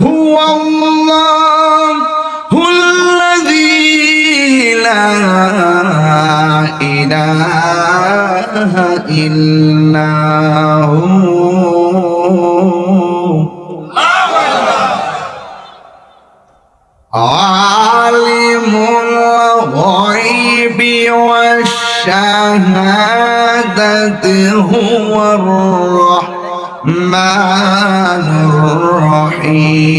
হুয়াল্লাহুল্লাযী লা ইলাহা ইল্লাহু আলিমুল গায়বি ওয়াশ শাহাদাতি হুয়ার রাহমানুর রহিম।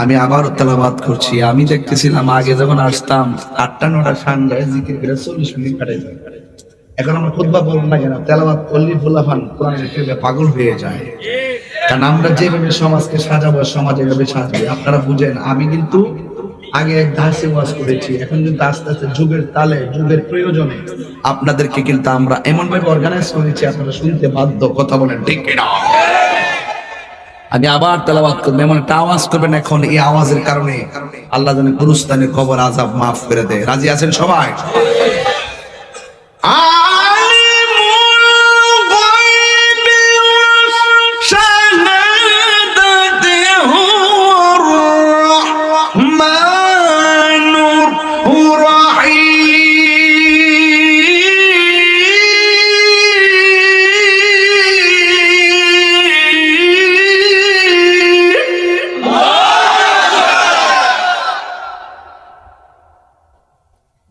আমি আবার তেলাওয়াত করছি। আমি দেখতেছিলাম আগে যখন আসতাম 8টা-9টা সন্ধ্যায় জিকির করে 40 মিনিট কাটাই যায়। এখন আমরা খুতবা বলবো না কেন, তেলাওয়াত করলি ফুলাফান কোরআনের প্রেমে পাগল হয়ে যায়। কারণ আমরা যেভাবে সমাজকে সাজাবো, সমাজ এভাবে সাজবে। আপনারা বুঝেন, আমি কিন্তু আগে ধাসে ওয়াজ করেছি, এখন কিন্তু আস্তে আস্তে যুগের তালে, যুগের প্রয়োজনে আপনাদেরকে কিন্তু আমরা এমন ভাবে অর্গানাইজ করেছি, আপনারা শুনতে বাধ্য। কথা বলেন ঠিক কিনা? আমি আবার তেলাওয়াত করব, এমন একটা আওয়াজ করবেন এখন, এই আওয়াজের কারণে আল্লাহ যেন গুরুস্থানের কবর আযাব মাফ করে দেয়। রাজি আছেন সবাই?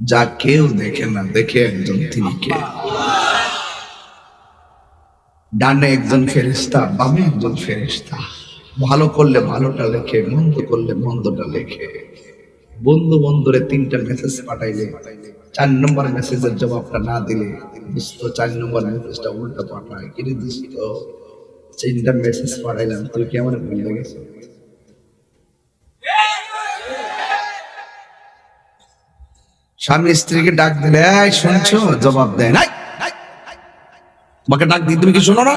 যা কেউ দেখে না, দেখে একজন, তিনি কে? ডানে একজন ফেরেশতা, বামে একজন ফেরেশতা। ভালো করলে ভালোটা লেখে, মন্দ করলে মন্দটা লেখে। বন্ধু বন্ধুরে 3টা মেসেজ পাঠাইলে 4 নম্বর মেসেজের জবাবটা না দিলে দোস্ত 4 নম্বর মেসেজটা উল্টা পাঠায়। কিন্তু দোস্ত 3টা মেসেজ পাঠাইলাম, তুই কেমন ভুলে গেছিস? স্বামী স্ত্রীকে ডাক দিলে, এই শুনছো? জবাব দেয় নাই। তোমাকে ডাক দিই, তুমি কি শোনো না?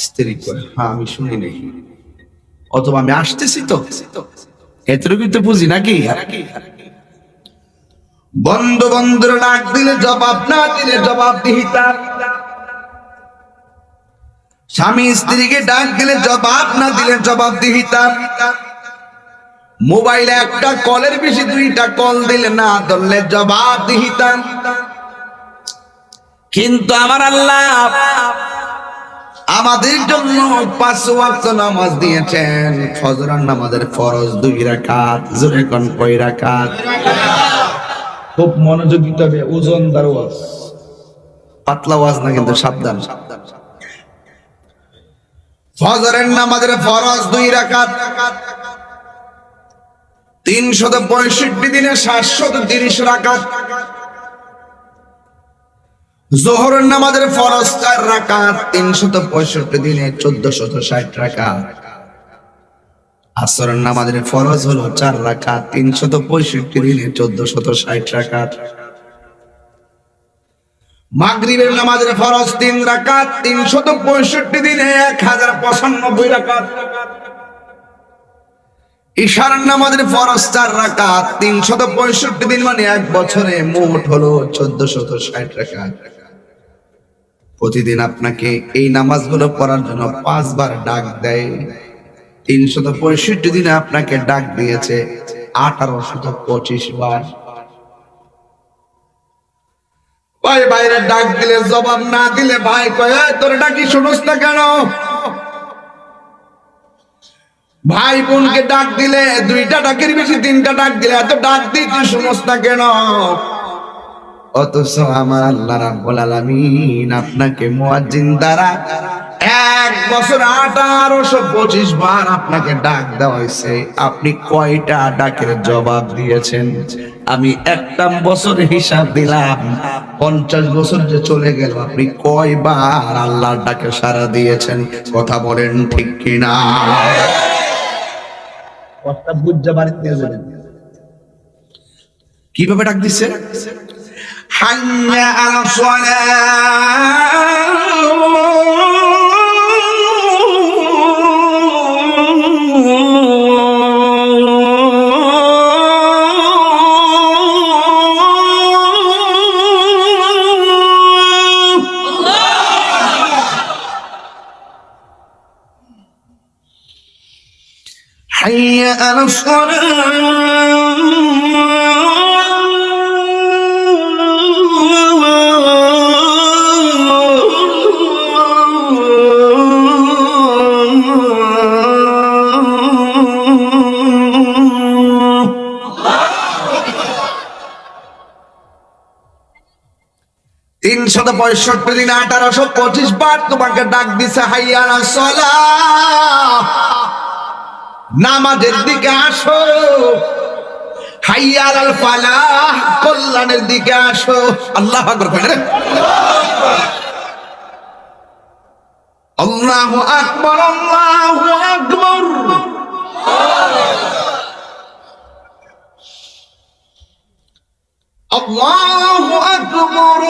স্ত্রী কয়, হ্যাঁ আমি শুনি নাই, অথবা আমি আসতেছি তো, এতটুকু তো বুঝি নাকি? বন্ধু বন্ধুর ডাক দিলে জবাব না দিলে জবাবদিহিতা। স্বামী স্ত্রীকে ডাক দিলে জবাব না দিলে জবাবদিহিতা। মোবাইলে একটা কলের বেশি 2টা কল দিলে না ধরলে জবাবদিহিতা। কিন্তু আমার আল্লাহ আমাদের জন্য 5 ওয়াক্ত নামাজ দিয়েছেন। ফজরের নামাজের ফরজ 2 রাকাত। জোরে কোন কয় রাকাত? খুব মনোযোগী, তবে ওজনদার ওয়াজ, পাতলা ওয়াজ না কিন্তু, সাবধান। ফজরের নামাজের ফরজ 2 রাকাত, 365 দিনে 730 রাকাত। যোহরের নামাজের ফরজ 4 রাকাত, 365 দিনে 1460 রাকাত। আসরের নামাজের ফরজ হলো 4 রাকাত, 365 দিনে 1460 রাকাত। মাগরিবের নামাজের ফরজ 3 রাকাত, 365 দিনে 1095 রাকাত। ইশার নামাজের ফরজ 4 রাকাত, 365 দিন মানে 1 বছরে মোট হলো 1460 রাকাত। প্রতিদিন আপনাকে এই নামাজগুলো পড়ার জন্য 5 বার ডাক দেয়। 365 দিনে আপনাকে ডাক দিয়েছে 1825 বার। ভাই বাইরে ডাক দিলে জবাব না দিলে ভাই কয়, তোর ডাকি শুনোস না কেন? ভাই বোনকে ডাক দিলে 2টা ডাকের বেশি 3টা ডাক দিলে এত ডাক দিই তুই শুনোস না কেন? অথচ আমার আল্লাহ রাব্বুল আলামিন আপনাকে মুয়াজ্জিন দ্বারা 1 বছর 1825 বার আপনাকে ডাক দেওয়া হয়েছে। আপনি কয়টা ডাকের জবাব দিয়েছেন? আমি একটা বছর হিসাব দিলাম, 50 বছর যে চলে গেল, আপনি কয়বার আল্লাহর ডাকে সাড়া দিয়েছেন? কথা বলেন ঠিক কিনা? কথা বুঝা বাড়িতে নিয়ে যাবেন। কিভাবে ডাক দিচ্ছে? হাইয়া আলাস সালাহ على الصلاة 365 দিন 1825 বার তোমাকে ডাক দিছে হাইয়া আলাস সালাহ, নামাজের দিকে আসো, হাইয়া আলাল ফালাহ, কল্যাণের দিকে আসো। আল্লাহু আকবার করেন, আল্লাহু আকবার, আল্লাহু আকবার। আল্লাহু আকবার,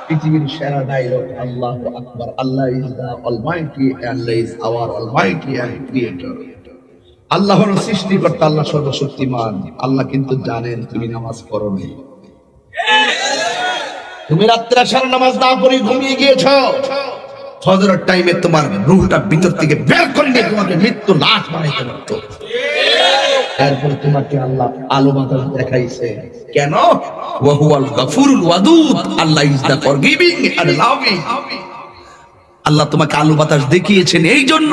পৃথিবীর সেরা ডায়লগ আল্লাহু আকবার। Allah is the almighty, Allah is our almighty and creator. আল্লাহ হলো সৃষ্টিকর্তা, আল্লাহ সর্বশক্তিমান। আল্লাহ কিন্তু জানেন তুমি নামাজ পড়ো নি, তুমি রাত্রে আসার নামাজ না পড়ে ঘুমিয়ে গিয়েছো, ফজরের টাইমে তোমার রূহটা ভিতর থেকে বের করে নিয়ে তোমাকে মৃত্যু লাশ বানাইতে পারতো। এরপর তোমাকে আল্লাহ আলো বাতাস দেখাইছে কেন? ওয়া হুয়াল গাফুরুল ওয়াদুদ, Allah is the forgiving and loving. আল্লাহ তোমাকে আলো বাতাস দেখিয়েছেন এই জন্য।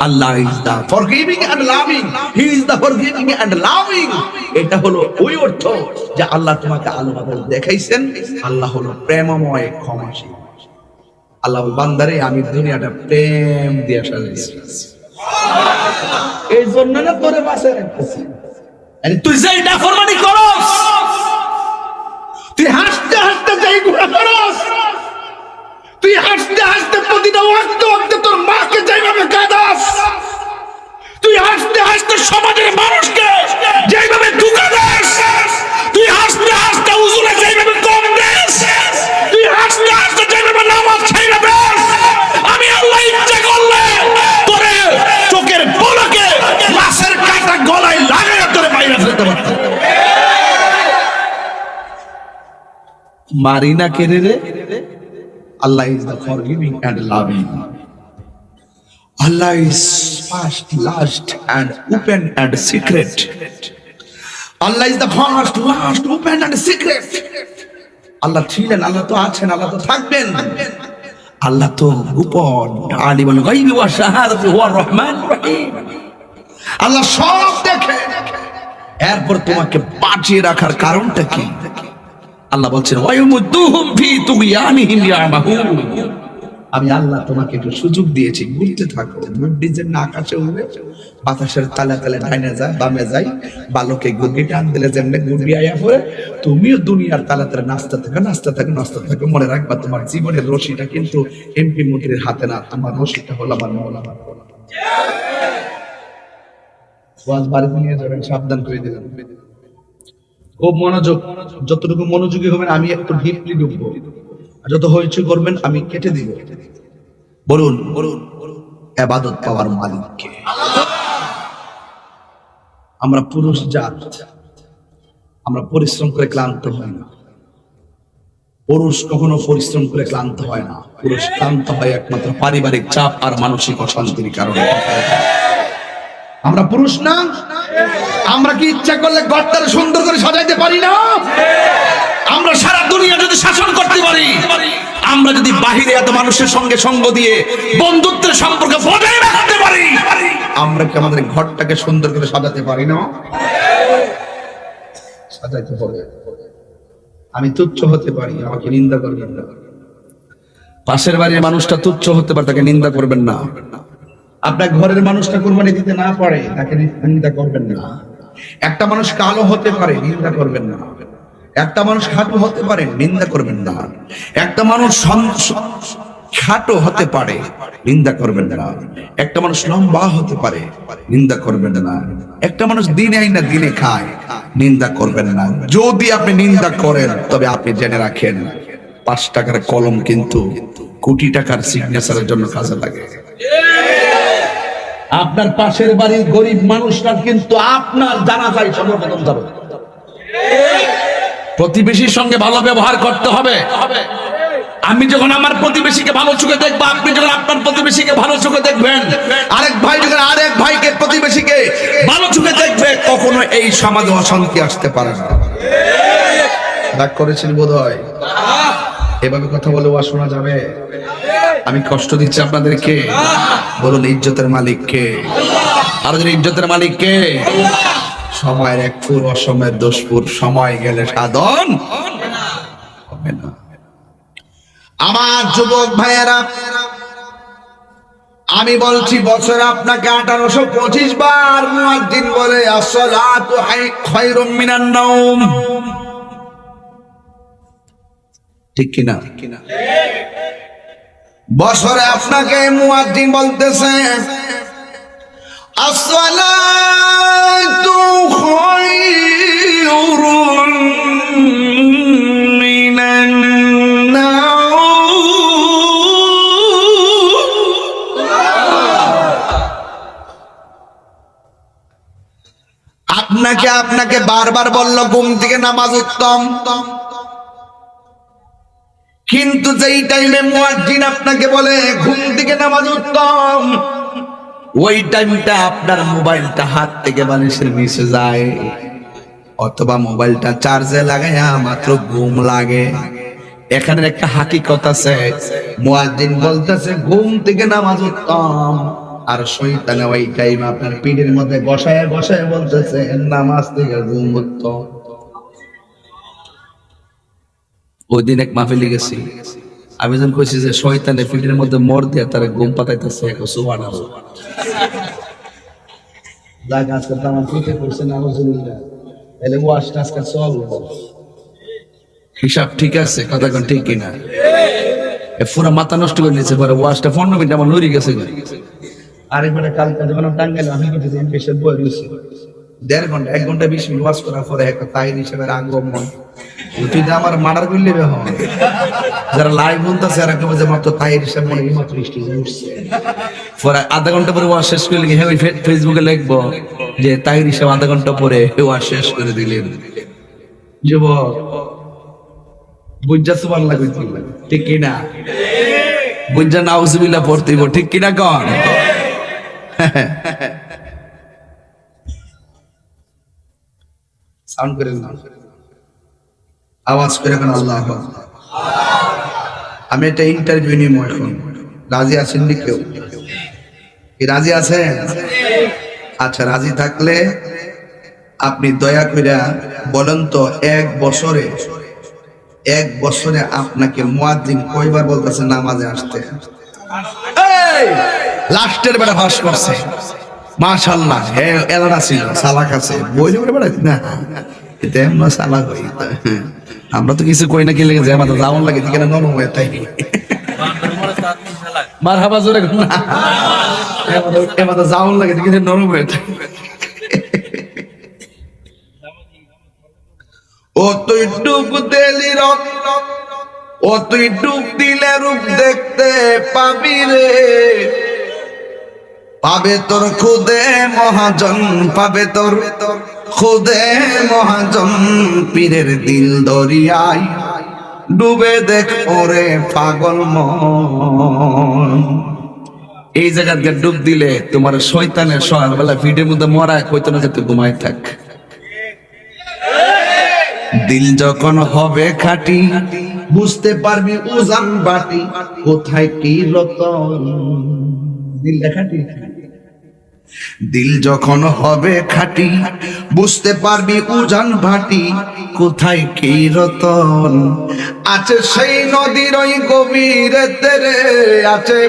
Allah is the forgiving and loving, he is the forgiving and loving. এটা হলো ওই অর্থ যে আল্লাহ তোমাকে আলো বাতাস দেখাইছেন। আল্লাহ হলো প্রেমময়, ক্ষমাশীল। আল্লাহ বান্দারে আমি দুনিয়াটা প্রেম দিয়ে সাজাইছি, এই জন্য না তোরে বাঁচায় রাখতেছি। আরে তুই যেই নাফরমানি করস, তুই হাসতে হাসতে যেই গুনাহ করস, তুই হাসতে হাসতে প্রতিটা ওয়াক্তে ওয়াক্তে তোর মাকে যেইভাবে কাঁদাস, তুই হাসতে হাসতে সমাজের মানুষকে যেইভাবে ধোঁকা দাস, তুই হাসতে হাসতে হুজুরে যেইভাবে কম দেস, তুই হাসতে হাসতে যেইভাবে নামাজ ছাইড়া দেস, আমি আল্লাহ ইচ্ছা করলে তোরে চোখের পলকে লাশের কাঁটা গলায় লাগাইয়া তোরে বাইরে ফেলতে পারতাম। মারি না কেড়ে রে। Allah is the forgiving and loving. Allah is first, last and open and secret. Allah is the first, last, open and secret. Allah ছিলেন, আল্লাহ তো আছেন, আল্লাহ তো থাকবেন। আল্লাহ তো গোপন, আলিমুল গায়বি ওয়া শাহাদাতি হুয়ার রহমানুর রহিম। আল্লাহ সব দেখে। এরপর তোমাকে বাঁচিয়ে রাখার কারণটা কি? আল্লাহ বলছেন ওয়ায়ুমুদ্দুহুম ফি তুগয়ানিহিম ইয়ামাহুন। আমি আল্লাহ তোমাকে একটু সুযোগ দিয়েছি, ঘুরতে থাকো। গুড্ডি যেন আকাশে উড়ে, বাতাসের তালে তালে ডাইনে যায় বামে যায়, বালকে গুড্ডি টান দিলে যেমন গুড্ডি আয়া পড়ে, তুমিও দুনিয়ার তালে তালে নাচতে থাকো, নাচতে থাকো, নাচতে থাকো। মনে রাখবা তোমার জীবনের রশিটা কিন্তু এমপি মন্ত্রীর হাতে না, তোমার রশিটা হলো আমার মওলা। ওয়াজ বাড়িতে নিয়ে যাবেন, সাবধান করে দিলাম। খুব মনোযোগ, যতটুকু মনোযোগী হবেন আমি একটু ডিপলি ঢুকবো, যত হইচই করবেন আমি কেটে দিব। বলুন বলুন, ইবাদত পাওয়ার মালিক কে? আমরা পুরুষ জাত, আমরা পরিশ্রম করে ক্লান্ত হই না। পুরুষ কখনো পরিশ্রম করে ক্লান্ত হয় না। পুরুষ ক্লান্ত হয় একমাত্র পারিবারিক চাপ আর মানসিক অশান্তির কারণে। আমরা পুরুষ না? আমরা কি ইচ্ছা করলে ঘরটারে সুন্দর করে সাজাইতে পারি না? আমরা সারা দুনিয়া যদি শাসন করতে পারি, আমরা যদি বাহিরে এত মানুষের সঙ্গে সঙ্গ দিয়ে বন্ধুত্বের সম্পর্ক বজায় রাখতে পারি, আমরা কি আমাদের ঘরটাকে সুন্দর করে সাজাতে পারি না? সাজাইতে হবে। আমি তুচ্ছ হতে পারি, আমাকে নিন্দা করবেন না। পাশের বাড়ির মানুষটা তুচ্ছ হতে পারে, তাকে নিন্দা করবেন না। আপনার ঘরের মানুষটা কুরবানি দিতে না পারে, তাকে নিন্দা করবেন না। একটা মানুষ কালো হতে পারে, নিন্দা করবেন না। একটা মানুষ খাটো হতে পারে, নিন্দা করবেন না। একটা মানুষ খাটো হতে পারে, নিন্দা করবেন না। একটা মানুষ লম্বা হতে পারে, নিন্দা করবেন না। একটা মানুষ দিনে আয় না দিনে খায়, নিন্দা করবেন না। যদি আপনি নিন্দা করেন তবে আপনি জেনে রাখেন 5 টাকার কলম কিন্তু কোটি টাকার সিগনেচারের জন্য কাজে লাগে। আপনার পাশের বাড়ির গরিব মানুষরা কিন্তু আপনার জানাজায় সর্বপ্রথম যাবে। প্রতিবেশীর সঙ্গে ভালো ব্যবহার করতে হবে। আমি যখন আমার প্রতিবেশীকে ভালো চোখে দেখবো, আপনি যখন আপনার প্রতিবেশীকে ভালো চোখে দেখবেন, আরেক ভাই যখন আরেক ভাইকে প্রতিবেশীকে ভালো চোখে দেখবে, কখনো এই সমাজে অশান্তি আসতে পারে না। রাগ করেছেন বোধ হয়, এভাবে কথা বলে ওয়া শোনা যাবে? আমি কষ্ট দিচ্ছি আপনাদেরকে? বলুন ইজ্জতের মালিক কে? আর যদি ইজ্জতের মালিক কে? সময়ের এক ফুর অসময়ের দোষপুর, সময় গেলে সাধন হবে না। আমার যুবক ভাইয়েরা, আমি বলছি বছরে আপনাকে 1825 বার মুয়াজ্জিন বলে আসসালাতু খায়রুম মিনান নাওম, ঠিক কিনা? বছরে আপনাকে মুয়াজ্জিন বলতেছে আসসালাতু খায়রুম মিনান আপনাকে বারবার বলল ঘুম থেকে নামাজ উত্তম, কিন্তু যেই টাইমে মুয়াজ্জিন আপনাকে বলে ঘুম থেকে নামাজ উত্তম, ওই টাইমটা আপনার মোবাইলটা হাত থেকে বালিশের নিচে যায়, অথবা মোবাইলটা চার্জে লাগায়া মাত্র ঘুম লাগে। এখানে একটা হাকিকত আছে, মুয়াজ্জিন বলতেছে ঘুম থেকে নামাজ উত্তম, আর শয়তানে ওই টাইম আপনার পিঠের মধ্যে বসায় বসায় বলতেছে নামাজ থেকে ঘুম উত্তম। ওই দিন এক মাহফিলে গেছি, আমি যখন কইছি যে শয়তানের পিঠের মধ্যে মর দিয়া তারা ঘুম পাতাইতেছে, সুবহানাল্লাহ। জায়গা আজকে আমার পিঠে করছে নাউজুবিল্লাহ, এলে ওয়াশটা আজকে চলবে, হিসাব ঠিক আছে? কথা কোন ঠিক কিনা? পুরা মাথা নষ্ট করে নিয়েছে, পরে ওয়াশটা 15 মিনিট আমার লড়ি গেছে। আরেকবারে কালকে যখন টাঙ্গাইলে আমি কিন্তু পেশেন্ট বই রয়েছে 1.5 ঘন্টা 1 ঘন্টা 20 মিনিট ওয়াশ করার পরে একটা তাহির হিসেবে আগমন, তুই তো আমার মার্ডার করলে হয়। যারা লাইভ বলতেছে আর কেউ যে মাত্র তাহির হিসেবে মনে হয় মাত্র স্টেজে উঠছে, পরে আধা ঘন্টা পরে ওয়াশ শেষ করে লিখে ফেসবুকে লিখবো যে তাহির হিসেবে আধা ঘন্টা পরে ওয়াশ শেষ করে দিলেন। যুবক বুঝা সুবহানাল্লাহ কইতে, ঠিক কিনা? বুঝা নাউজুবিল্লাহ পড়তে হইব, ঠিক কিনা কন? সাউন্ড করে না, আওয়াজ করে কোন আল্লাহু আকবার। আমি একটা ইন্টারভিউ নিব এখন, রাজি আছেন নি কেউ? কি রাজি আছেন? আচ্ছা, রাজি থাকলে আপনি দয়া করে বলেন তো, এক বছরে আপনাকে মুয়াজ্জিন কয়বার বলতেছে নামাজে আসতে? লাস্টের বেলা ফাঁস করছে, মাশাআল্লাহ, এলারা ছিল, সালাক আছে, বই করে বেড়াচ্ছি না, এটা এমন সালাক হই। আমরা তো কিছু কই না, কি লেগে যায় আমাদের জামন লাগে, ঠিক না? নরম হয়ে তাই মারহাবা জোরে না, আমাদের জামন লাগে, ঠিক আছে? নরম হয়ে তাই। ও তুই ডুব দিলি রক্ত, ও তুই ডুব দিলে রূপ দেখতে পাবি রে, পাবে তোর খুদে মহাজন, পাবে তোর খুদে মহাজন, পীরের দিল দরিয়ায় ডুবে দেখ ওরে পাগল মন। এই জায়গাতে ডুব দিলে তোমার শয়তানের সকালবেলা ভিড়ের মধ্যে মরা কইতো না যে তুই ঘুমায় থাক। দিল যখন হবে খাঁটি বুঝতে পারবি উজান বাটি, কোথায় কি রতন। দিলটা খাঁটি, দিল যখন হবে খাঁটি বুঝতে পারবি উজান ভাটি, কোথায় কি রতন। আছে সেই নদীর ওই গভীরেতে রে, আছে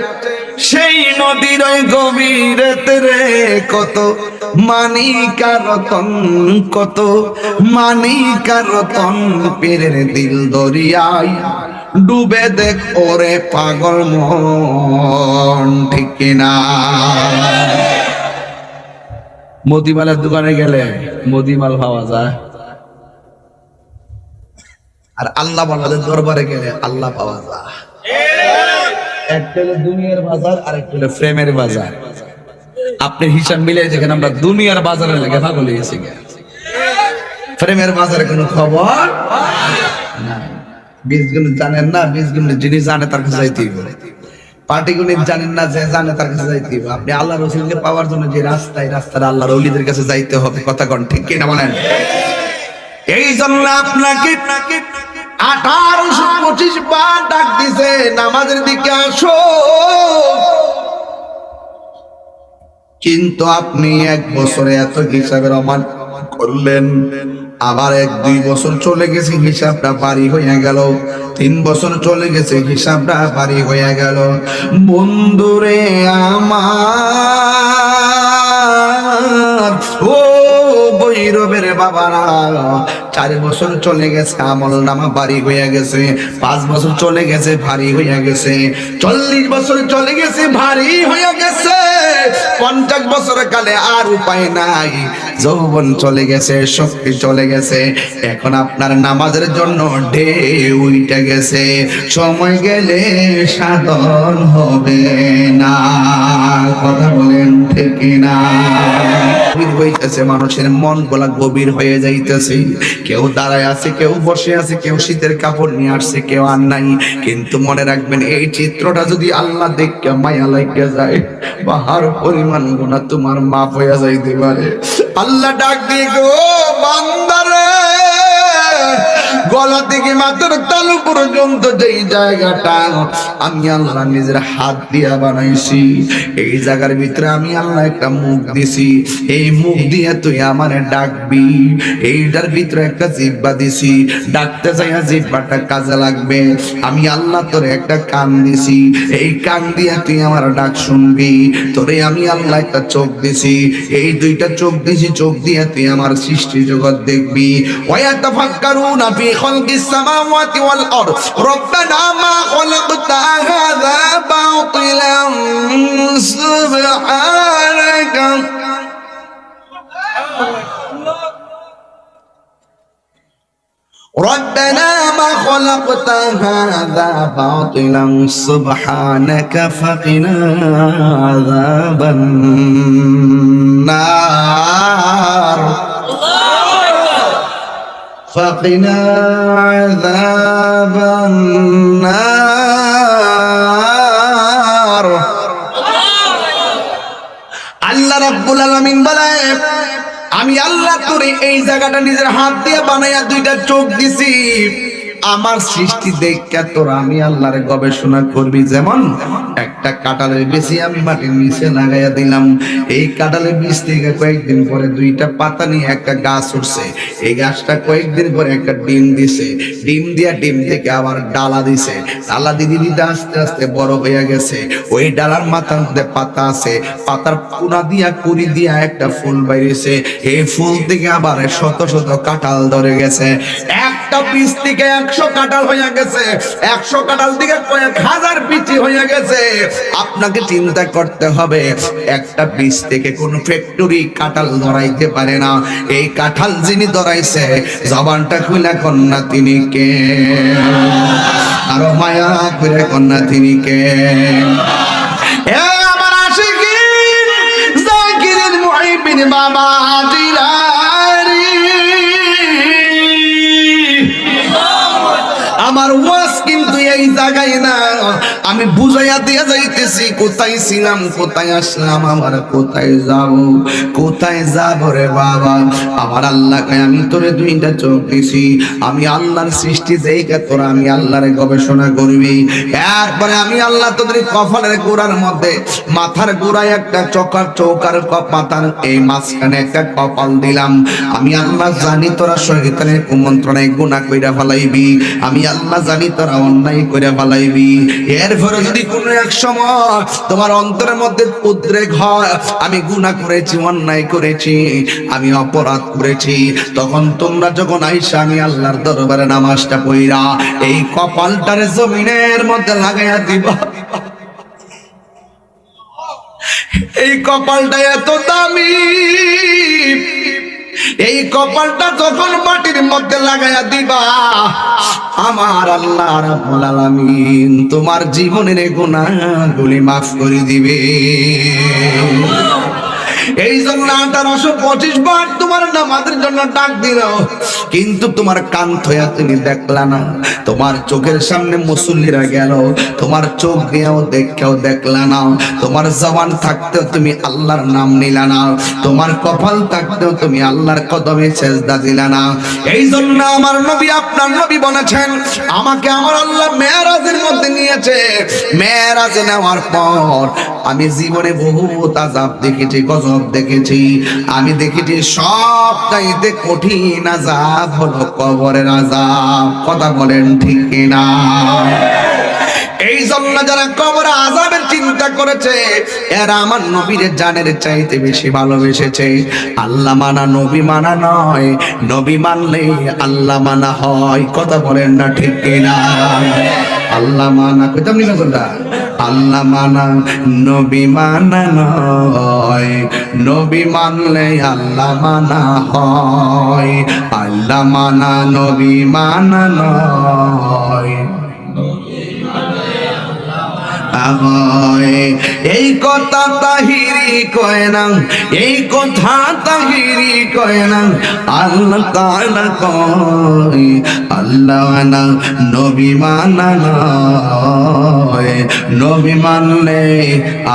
সেই নদীর ওই গভীরেতে রে, কত মানিকা রতন, কত মানিকা রতন, পীরের দিল দরিয়ায় ডুবে দেখ ওরে পাগল মন, ঠিক কিনা? মদিমালের দোকানে গেলে মদিমাল পাওয়া যায়, আর আল্লাহ বালাদের দরবারে গেলে আল্লাহ পাওয়া যায়। একটা হলো দুনিয়ার বাজার, আর একটা হলো প্রেমের বাজার। আপনি হিসাব মিলে দেখেন আমরা দুনিয়ার বাজারে লেগে পাগল হয়ে গেছি। প্রেমের বাজারে কোনো খবর নাই। 20 গুণ জানেন না, 20 গুণ যিনি জানে তার কাছে যাইতে হবে। পার্টি গুণ জানেন না, যে জানে তার কাছে যাইতে হবে। আপনি আল্লাহ রসুলকে পাওয়ার জন্য যে রাস্তায় আল্লাহর ওলিদের কাছে যাইতে হবে। কথা কোন ঠিক কিনা বলেন? এই জন্য আপনাকে 1825 বার ডাক দিছে নামাজের দিকে আসো, কিন্তু আপনি 1 বছরে এত হিসাবের অমান করলেন। আবার 1-2 বছর চলে গেছে, হিসাবটা পারি হয়ে গেল। 3 বছর চলে গেছে, হিসাবটা পারি হয়ে গেল। বন্ধুরে আমার, ও বৈরবের বাবারা, 4 বছর চলে গেছে, আমল নামা ভারী হয়ে গেছে। 5 বছর চলে গেছে, ভারী হয়ে গেছে। 40 বছর চলে গেছে, ভারী হয়ে গেছে। 50 বছর কালে আর উপায় নাই, যৌবন চলে গেছে, শক্তি চলে গেছে। এখন আপনার নামাজের জন্য ঢেউ উঠে গেছে। সময় গেলে সাধন হবে না। কথা বলেন ঠিক না? হইতেছে, মানুষের মন গুলা গভীর হয়ে যাইতেছে। কেউ দাঁড়ায় আছে, কেউ বসে আছে, কেউ শীতের কাপড় নিয়ে আসছে, কেউ আর নাই। কিন্তু মনে রাখবেন, এই চিত্রটা যদি আল্লাহ দেখে মায়া লাগে যায়, বাহার পরিমাণ গুনাহ তোমার মাফ হয়ে যাইতে পারে। আল্লাহ ডাক দিয়ে গো বান্দারে, গলা থেকে মাথার তালু পর্যন্ত যেই জায়গাটা আমি আল্লাহ নিজের হাত দিয়া বানাইছি, এই জায়গার ভিতরে আমি আল্লাহ একটা মুখ দিছি। এই মুখ দিয়ে তুই আমারে ডাকবি। এইটার ভিতরে একটা জিহ্বা দিছি, ডাকতে চাইয়া জিহ্বাটা কাজে লাগবে। আমি আল্লাহ তোরে একটা কান দিছি, এই কান দিয়ে তুই আমার ডাক শুনবি। তোরে আমি আল্লাহ একটা চোখ দিছি, এই 2টা চোখ দিছি, চোখ দিয়ে তুই আমার সৃষ্টি জগৎ দেখবি। ওয়ায়াতাফাক্কারুনা ফি খালকিস সামাওয়াতি ওয়াল আরদ রব্বানা মা খালাকতা হাযা বাতিলান সুবহানাকা ربنا ما خلقت هذا باطلا سبحانك فقنا عذاب النار فقنا عذاب النار আল্লাহ রাব্বুল আলামিন বলে, আমি আল্লাহ তোরে এই জায়গাটা নিজের হাত দিয়ে বানাইয়া 2টা চোখ দিছি। আমার সৃষ্টি দেখা তোরা আমি আল্লাহর গবেষণা করবি। যেমন একটা কাঁঠালের বীজ আমি মাটির নিচে লাগাইয়া দিলাম, এই কাঁঠালের বীজ থেকে কয়েকদিন পরে 2টা পাতা নিয়ে একটা গাছ উঠছে। এই গাছটা কয়েকদিন পরে একটা ডিম দিছে, ডিম থেকে আবার ডালা দিছে, ডালা দিতে আস্তে আস্তে বড় হয়ে গেছে। ওই ডালার মাথার মধ্যে পাতা আছে, পাতার কোনা দিয়া কুড়ি দিয়া একটা ফুল বাইরেছে। এই ফুল থেকে আবার শত শত কাঁঠাল ধরে গেছে। একটা বীজ থেকে 100 কাঁঠাল হয়ে গেছে, 100 কাঁঠাল থেকে কয়েক হাজার বিচি হয়ে গেছে। আপনাকে চিন্তা করতে হবে, একটা বীজ থেকে কোন ফ্যাক্টরি কাঁঠাল ধরাইতে পারে না। এই কাঁঠাল যিনি ধরাইছে, জবানটা খুলে কন্যা তিনি কে? আরো মায়া করে কন্যা তিনি কে? আমার আশিকিন জাকিরিন মুহিবিন বাবা জিলানী, আমার ওয়াজ কিন্তু এই জায়গায় না। আমি বুঝাইয়া দিয়ে যাইতেছি কোথায় ছিলাম, কোথায় আসলাম, আমার কোথায় যাব রে বাবা। আমার আল্লাহ কয়, আমি তোরে 2টা চোখ দিছি, আমি আল্লাহর সৃষ্টি দেখে তোরা আমি আল্লাহর গবেষণা করবি। একবারে আমি আল্লাহ তোদের কপালের গোড়ার মধ্যে, মাথার গোড়ায় একটা চৌকার মাথার এই মাঝখানে একটা কপাল দিলাম। আমি আল্লাহ জানি তোরা শয়তানের কুমন্ত্রণায় গুনাহ কইরা ফেলাইবি, আমি আল্লাহ জানি তোরা অন্যায় কইরা ফেলাইবি। এরপরে যদি কোনো এক সময় তোমার অন্তরের মধ্যে উদ্রেক হয়, আমি গুনাহ করেছি, অন্যায় করেছি, আমি অপরাধ করেছি, তখন তোমরা যখন আইসা আমি আল্লাহর দরবারে নামাজটা পড়া এই কপালটারে জমিনের মধ্যে লাগাইয়া দিবা। এই কপালটা এত দামি, এই কপালটা যখন মাটির মধ্যে লাগাইয়া দিবা, আমার আল্লাহ রাব্বুল আলামিন তোমার জীবনের গুনাহগুলি মাফ করে দিবে। এই জন্য 1825 বার তোমার নামাজের জন্য ডাক দিল, কিন্তু তোমার কান থয়া তুমি দেখলা না। তোমার চোখের সামনে মুসল্লিরা গেল, তোমার চোখ দিয়েও দেখেও দেখলা না। তোমার জবান থাকতেও তুমি আল্লাহর নাম নিলা না। তোমার কপাল থাকতেও তুমি আল্লাহর কদমে সেজদা দিলা না। এই জন্য আমার নবী, আপনার নবী বলেছেন, আমাকে আমার আল্লাহ মেরাজের মধ্যে নিয়েছে। মেরাজে নেওয়ার পর আমি জীবনে বহুত আযাব দেখেছি, গজব দেখেছি। আমি দেখেছি সবচাইতে কঠিন আযাব হলো কবরের আযাব। কথা বলেন ঠিক কিনা? এই জন্য যারা কবর আযাবের চিন্তা করেছে এরা আমার নবীর জানের চাইতে বেশি ভালোবেসেছে। আল্লাহ মানা নবী মানা নয়, নবী মানলে আল্লাহ মানা হয়। কথা বলেন না ঠিক কিনা? আল্লাহ মানা কইতাম নি না, আল্লাহ মানা নবী মানা নয়, নবী মানলে আল্লাহ মানা হয়। আল্লাহ মানা নবী মানা নয়। এই কথা তাহিরি কয় না, এই কথা তাহিরি কয় না। আল্লাহ তাআলা কয় আল্লাহ মানা নবী মানা নয়, নবী মানলে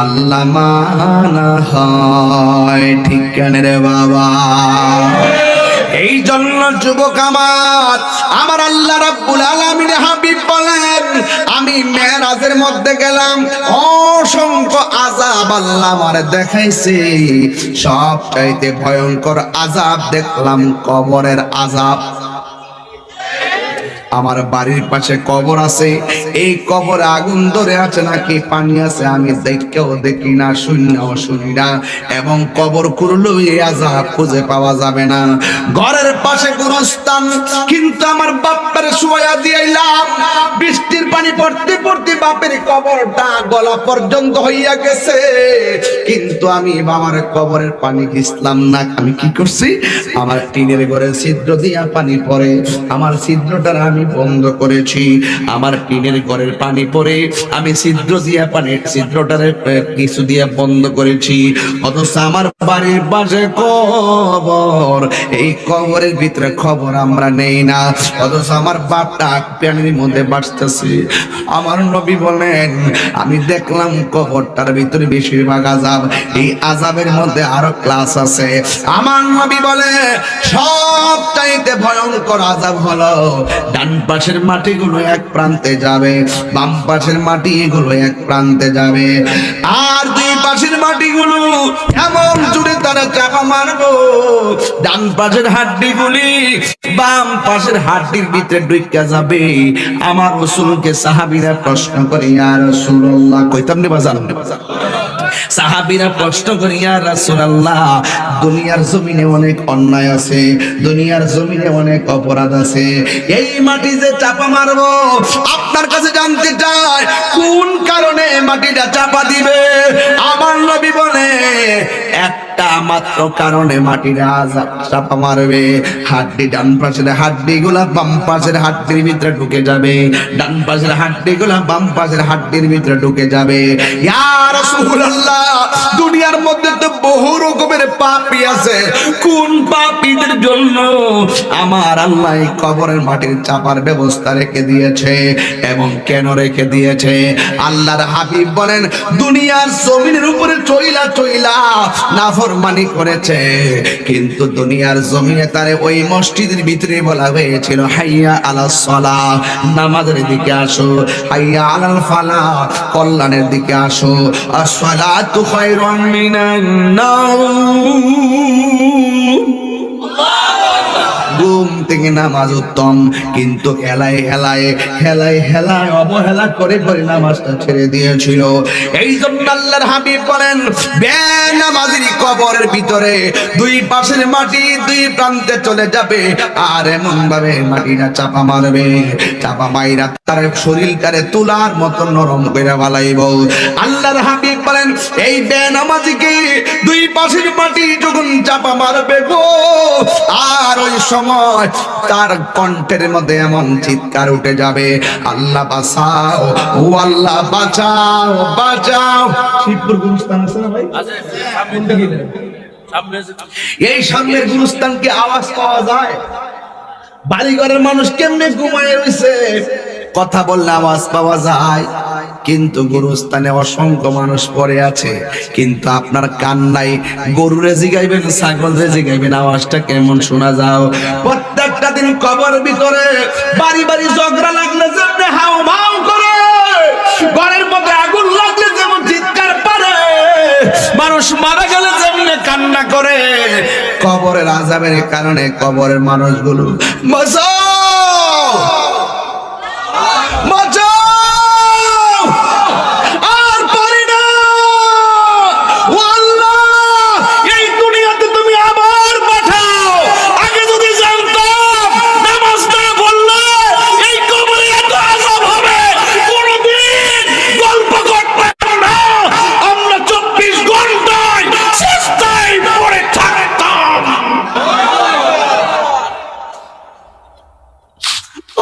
আল্লাহ মানা হয়। ঠিক কেন রে বাবা? এই জন্য যুবক আমার আল্লাহ রাব্বুল আলামিন হাবিব বলেন, আমি মেরাজের মধ্যে গেলাম, অসংখ্য আযাব আল্লাহ আমারে দেখাইছে। সবচাইতে ভয়ঙ্কর আযাব দেখলাম কবরের আযাব। আমার বাড়ির পাশে কবর আছে, এই কবরে আগুন ধরে আছে নাকি পানি আছে আমি দেখেও দেখি না, শুনিও শুনি না, এবং কবর খুঁড়লেও এই আযাব খুঁজে পাওয়া যাবে না। ঘরের পাশে গুরুস্থান, কিন্তু আমার বাপের শুয়া দিলাম, বৃষ্টির পানি পড়তে পড়তে বাপের কবরটা গলা পর্যন্ত হইয়া গেছে, কিন্তু আমি বাবার কবরের পানি ঘিসলাম না। আমি কি করছি? আমার টিনের ঘরে ছিদ্র দিয়া পানি পড়ে, আমার ছিদ্রটা আমি বন্ধ করেছি। আমার টিনের ঘরের পানি পড়ে, আমি ছিদ্র দিয়া পানির ছিদ্রটারে কিছু দিয়া বন্ধ করেছি। অথচ আমার বাড়ির পাশে কবর, এই কবরের ভিতরে খবর আমরা নেই না। অথচ আমার বাপটা পানির মধ্যে বাঁচতেছে। আমার নবী বলেন, আমি দেখলাম কবরটার ভিতরে বেশিরভাগ আযাব। এই আযাবের মধ্যে আরো ক্লাস আছে। আমার নবী বলে সব চাইতে ভয়ঙ্কর আযাব হলো ডান পাশের মাটিগুলো এক প্রান্তে যাবে, বাম পাশের মাটিগুলো এক প্রান্তে যাবে, আর দুই পাশের মাটিগুলো এমন জোরে তারা চাপা মারবো, ডান পাশের হাড্ডিগুলি বাম পাশের হাড্ডির ভিতরে ঢুকে যাবে। আমার রাসূলকে সাহাবীরা প্রশ্ন করে, ইয়া রাসূলুল্লাহ, কইতাম নে বাজার, সাহাবীরা প্রশ্ন করে, ইয়া রাসূলুল্লাহ, দুনিয়ার জমিনে অনেক অন্যায় আছে, দুনিয়ার জমিনে অনেক অপরাধ আছে, এই মাটি যে চাপা মারবো, আপনার কাছে জানতে চাই কোন কারণে মাটিটা চাপা দিবে? আমার নবী বলে একটা মাত্র কারণে মাটিটা চাপা মারবে, হাড্ডি ডান পাশের হাড্ডিগুলা বাম পাশের হাড্ডির ভিতরে ঢুকে যাবে, ডান পাশের হাড্ডিগুলা বাম পাশের হাড্ডির ভিতরে ঢুকে যাবে। ইয়া রাসূলুল্লাহ, দুনিয়ার মধ্যে তো বহু রকমের পাপী আছে, কোন পাপীদের জন্য আমার আল্লাহ কবরের মাটির চাপার ব্যবস্থা রেখে দিয়েছে এবং কেন রেখে দিয়েছে? আল্লাহর হাবিব বলেন, দুনিয়ার জমিনের উপরে চইলা নাফরমানি করেছে, কিন্তু দুনিয়ার জমিনে তারে ওই মসজিদের ভিতরে বলা হয়েছিল, হাইয়া আলাস সালাহ, নামাজের দিকে আসো, হাইয়া আলাল ফালাহ, কল্যাণের দিকে আসো, আসসালাতু খায়রুম মিনান নাওম, ঘুম থেকে নামাজ উত্তম, কিন্তু হেলায় অবহেলা করে নামাজটা ছেড়ে দিয়েছিল। এই জন্য আল্লাহর হাবিব বলেন, বেনামাজির কবরের ভিতরে দুই পাশের মাটি দুই প্রান্তে চলে যাবে, আর এমন ভাবে মাটিটা চাপা মারবে, চাপা মাইরা তার শরীরটারে তুলার মতো নরম করে বালাইব। আল্লাহর হাবিব বলেন এই বেনামাজিকে দুই পাশের মাটি যখন চাপা মারবে গো, আর ওই সময় তার কণ্ঠের মধ্যে এমন চিৎকার উঠে যাবে, আল্লাহ বাঁচাও, ও আল্লাহ বাঁচাও বাঁচাও। শিবপুর গুরুস্থান আছে না ভাই? এই সামনের গুরুস্থানকে আওয়াজ পাওয়া যায়? বাড়িঘরের মানুষ কেমনে ঘুমায় রয়েছে, কথা বললে আওয়াজ পাওয়া যায়, কিন্তু গুরুস্থানে অসংখ্য মানুষ পড়ে আছে, কিন্তু আপনার কান নাই। গরুরে জিগাইবেন, ছাগলরে জিগাইবেন, আওয়াজটা কেমন শোনা যাও। প্রত্যেকটা দিন কবরের ভিতরে বাড়ি বাড়ি ঝগড়া লাগলে যেমন হাও মাও করে, ঘরের মধ্যে আগুন লাগলে যেমন চিৎকার পারে, মানুষ মারা গেলে যেমন কান্না করে, কবরের আযাবের কারণে কবরের মানুষগুলো বাঁচাও বাঁচাও আর পারি না, ও আল্লাহ এই দুনিয়াতে তুমি আবার পাঠাও। আগে যদি জানতাম নামাজ না পড়লে এই কবরে এত আযাব হবে, কোনদিন গল্প করতাম না, আমরা 24 ঘন্টায় চেষ্টায় পড়ে থাকতাম।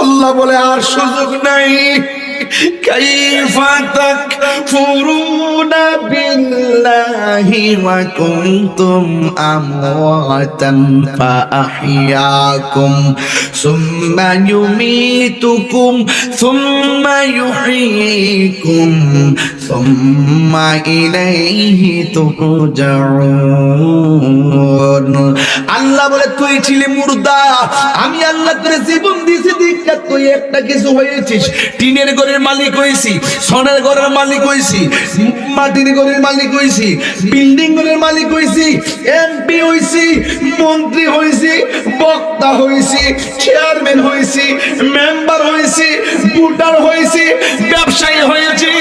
আল্লাহ বলে আর সুযোগ নাই। কাইফা তাকফুরুনা বিল্লাহি ওয়া কুনতুম আমওয়াতান ফাআহইয়াকুম সুম্মা ইউমীতুকুম সুম্মা ইউহয়ীকুম সুম্মা ইলাইহি তুরজাউন। আল্লাহ বলে তুই ছিলি মুর্দা, আমি আল্লাহ তোরে জীবন দিয়েছি, দীক্ষা তুই একটা কিছু হয়েছিস। টিনের ঘরের মালিক হয়েছি, সোনার ঘরের মালিক হয়েছি, মাটির ঘরের মালিক হয়েছি, বিল্ডিং ঘরের মালিক হয়েছি, এমপি হয়েছি, মন্ত্রী হয়েছি, বক্তা হয়েছি, চেয়ারম্যান হয়েছি, মেম্বার হয়েছি, ভোটার হয়েছি, ব্যবসায়ী হয়েছি।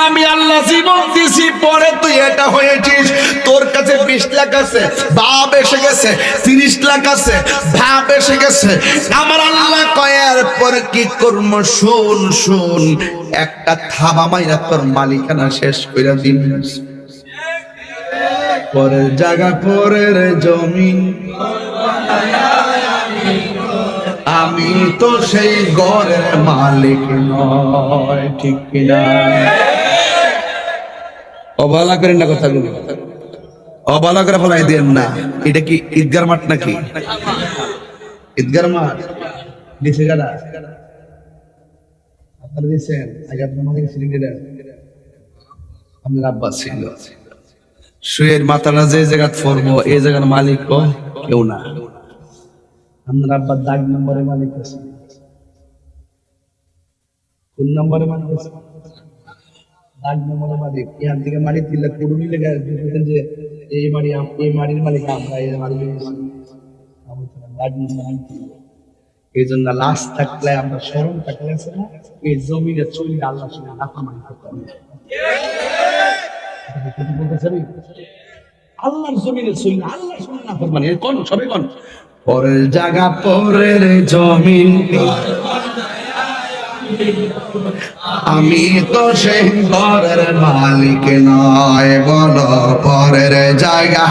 আমি আল্লাহ জীবন দিয়েছি, পরে তুই এটা হয়েছিস। তোর কাছে 20 লাখ আছে, ভাব এসে গেছে, 30 লাখ আছে, ভাব এসে গেছে। আমার আল্লাহ কয়ার পরে কি করব? শুন শুন, একটা থাবা মাইরা তোর মালিকানা শেষ কইরা দিন। পরের জায়গা পরের জমিন, আমি তো সেই ঘরের মালিক নয়, ঠিক কিনা? অবহেলা করেন না কথাগুলো, অবহেলা করে ফেলাই দেন না। এটা কি ঈদগার মাঠ নাকি? ঈদগার মাঠ দিছে গাড়া আপনারা দিচ্ছেন? আগে আপনার মালিক ছিলেন কিনা? আপনার আব্বা ছিল। শুয়ের মাথাটা যে জায়গা ফরবো এই জায়গার মালিক কেউ না। আপনার আব্বার দাগ নম্বরে মালিক আছে। কোন নম্বরে মালিক আছে? দাগ নম্বরে মালিক। এখান থেকে মাটি দিলে কুড়ুনি লেগে যে এই বাড়ির মালিক আমরা, এই বাড়ি দাগ নম্বর। এই জন্য লাশ থাকলে আমরা স্মরণ থাকলে আছে না, এই জমিনে চলি আল্লাহ সঙ্গে নাফরমানি করতে হবে। আল্লাহর জমিনে চলি না, আল্লাহর সঙ্গে নাফরমানি। কোন সবাই কোন পরের জায়গা পরের জমিন, আমি তো সেই ঘরের মালিক নয়। বলো পরের জায়গা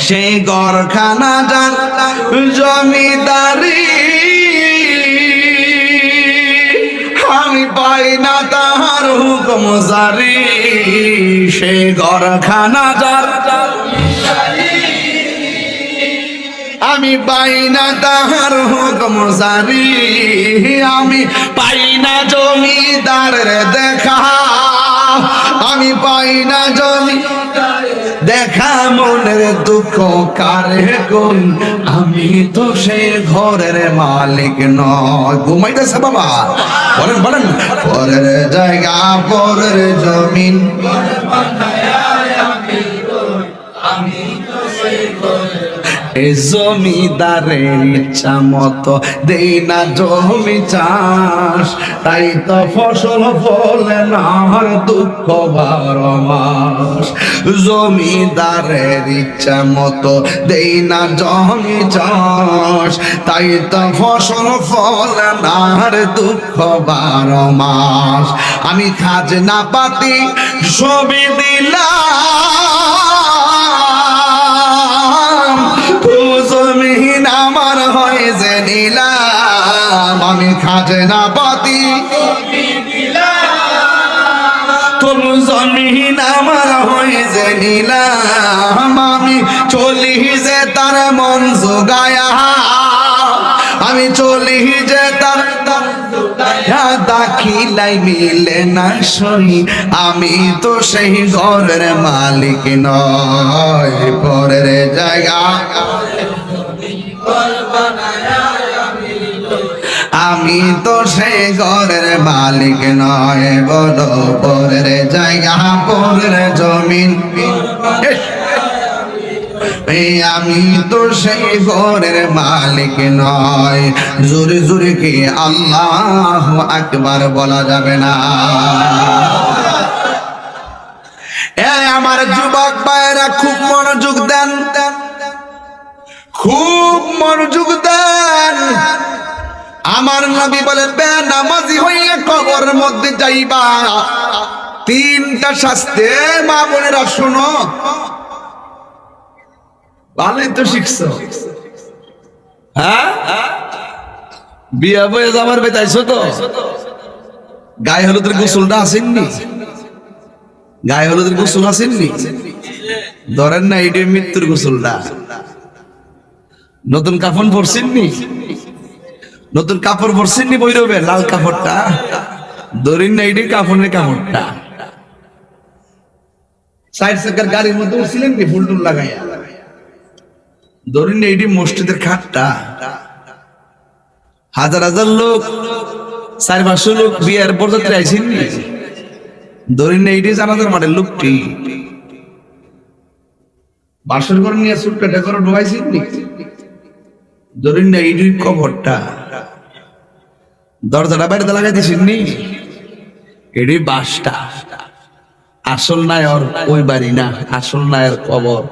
সেই ঘরখানা যার জমিদারি, আমি পাই না তাহার হুকুম জারি। সেই ঘরখানা যার আমি পাই না তাহার হুকুম জারি। আমি পাই না জমিদারের দেখা, আমি পাই না জমি দেখা, মনের দুঃখ কারে কোন, আমি তো সে ঘরের মালিক নয়। ঘুমাইতেছে বাবা? বলেন বলেন। পরের জায়গা পরের জমিন, এই জমিদারের ইচ্ছা মতো দেই না জমি চাষ, তাই তো ফসল ফলে না হয় দুঃখ 12 মাস। জমিদারের ইচ্ছা মতো দেই না জমি চাষ, তাই তো ফসল ফলে না হয় দুঃখ 12 মাস। আমি খাজনা পাতি সবই দিলাম, জমিন আমার হয় যে নিলাম। আমি খাজনা পাতি তোর জমিন আমার হয় যে নিলাম। আমি চলি যে তার মন জোগায়া, আমি চলি যে তার দাখিলাই মিলে না সই। আমি তো সেই ঘরের মালিক নয়, পরের জায়গা আমি তো সেই ঘরের মালিক নয়। বলো পরের জায়গা পরের জমিন, আমি তো সেই ঘরের মালিক নয়। জোরে জোরে কি আল্লাহু আকবার বলা যাবে না? আমার যুবক ভাইরা খুব মনোযোগ দেন, খুব মনোযোগ দেন। আমার নবী বলেন, বেনামাজি হইয়া কবরের মধ্যে যাইবা, 3টা শাস্তি। মা বোনেরা শোনো, ভালোই তো শিখছো। হ্যাঁ, বিয়া বয়ে যাবার বেতাইছো তো? গায়ে হলুদের গোসলটা আসেননি? গায়ে হলুদের গোসল আসেননি? ধরেন না, এটি মৃত্যুর গোসলটা। নতুন কাফন পরছেননি? নতুন কাপড় পরছেননি? বৈরবে লাল কাপড়টা ধরেন না, এটি কাফনের কাপড়টা। 4 চাকার গাড়ির মধ্যে উঠছিলেন কি ফুল টুল লাগাইয়া? ধরেন না, এটি মসজিদের খাটটা। হাজার হাজার লোক, 400 লোক বিয়ার বরযাত্রী আইছেননি? ধরেন না, এটি জানাজার মাঠের লোকটি। বাসর ঘর নিয়ে সুটকাটা করে ঢুকাইছেননি? ধরেন না, এটি কবরটা। দরজাটা বাইরে লাগাই দিয়েছেননি? এটি বাসটা। আসল নায়র ওই বাড়ি না, আসল নায়র কবর।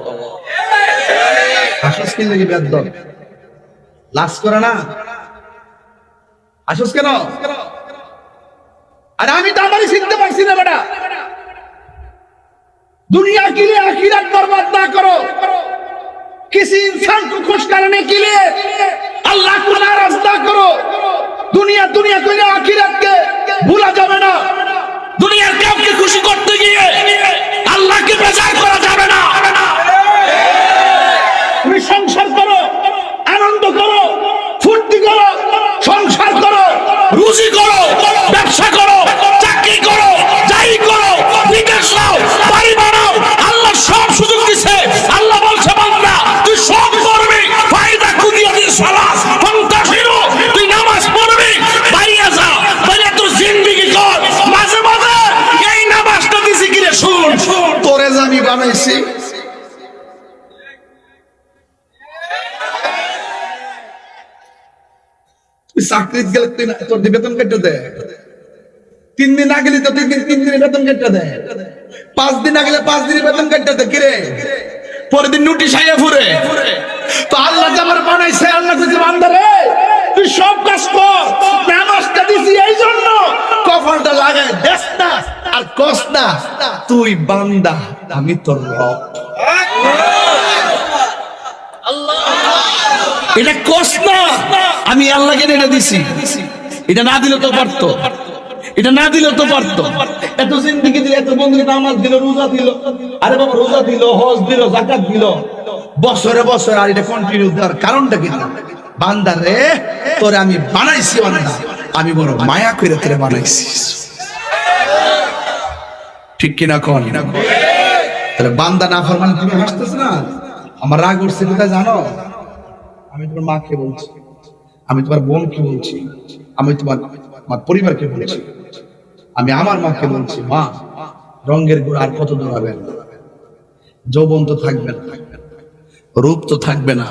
আসস কেন লাগি বেদম লাশ করে না? আসস কেন? আর আমি তো আমারই চিনতে পারছি না বেটা। दुनिया के लिए आखिरत बर्बाद ना करो। किसी इंसान को खुश करने के लिए अल्लाह को नाराज ना करो। दुनिया दुनिया को आखिरत के भूला जावे ना। दुनियार कामকে খুশি করতে গিয়ে আল্লাহকে বেজার করা যাবে না। তুমি সংসার করো, আনন্দ করো, ফুর্তি করো, সংসার করো, রুজি করো, ব্যবসা করো, চাকরি করো, যাই করো, বিদেশ যাও, বাড়ি বানাও, আল্লাহ সব সুযোগ দিয়েছে। আল্লাহ বলছে, বান্দা তুই সব করবি, ফায়দা কুদিয়াতিস সালাত ফান্তাশিরু, তুই নামাজ পড়বি, বাইরে যা, বাইরে তোর জিন্দেগি কর। মাঝে মাঝে এই নামাজটা দিছি কিরে শুন, তোরে আমি বানাইছি। চাকরিতে গেলে তুই তোর বেতন কেটে দেয়, 3 দিন না গেলে তো 3 দিনের বেতন কেটে দেয়, 5 দিন না গেলে 5 দিনের বেতন কেটে দেয়। কিরে পরের দিন নোটিশ আইয়া ফুরে। তো আল্লাহ যে আমার বানাইছে, আল্লাহ কইছে বান্দা রে তুই সব কাজ কর, নামাজটা দিছি এই জন্য কপালটা লাগায় দেস না আর কস না, তুই বান্দা আমি তোর রব। এটা কস না, আমি আল্লাহকে এটা দিছি। এটা না দিলে তো পারতো, এটা না দিলে তো পারতো। এত জিন্দেগি দিল, এত বন্ধুকে নামাজ দিল, রোজা দিল, আরে বাবা রোজা দিল, হজ দিল, যাকাত দিল, বছরে বছর। আর এটা কন্টিনিউ দেওয়ার কারণটা কি? বান্দা রে তোরে আমি বানাইছি, বান্দা আমি বড় মায়া করে তোরে বানাইছি। ঠিক কিনা কোন? তাহলে বান্দা না ফরমান তুমি হাসতেছ না? আমার রাগ উঠছে কোথায় জানো? আমি তোমার মাকে বলছি, আমি তোমার বোনকে বলছি, আমি তোমার পরিবারকে বলছি, আমি আমার মাকে বলছি, মা রঙের গুড় আর কত দৌড়াবেন, যৌবন তো থাকবেন, রূপ তো থাকবে না।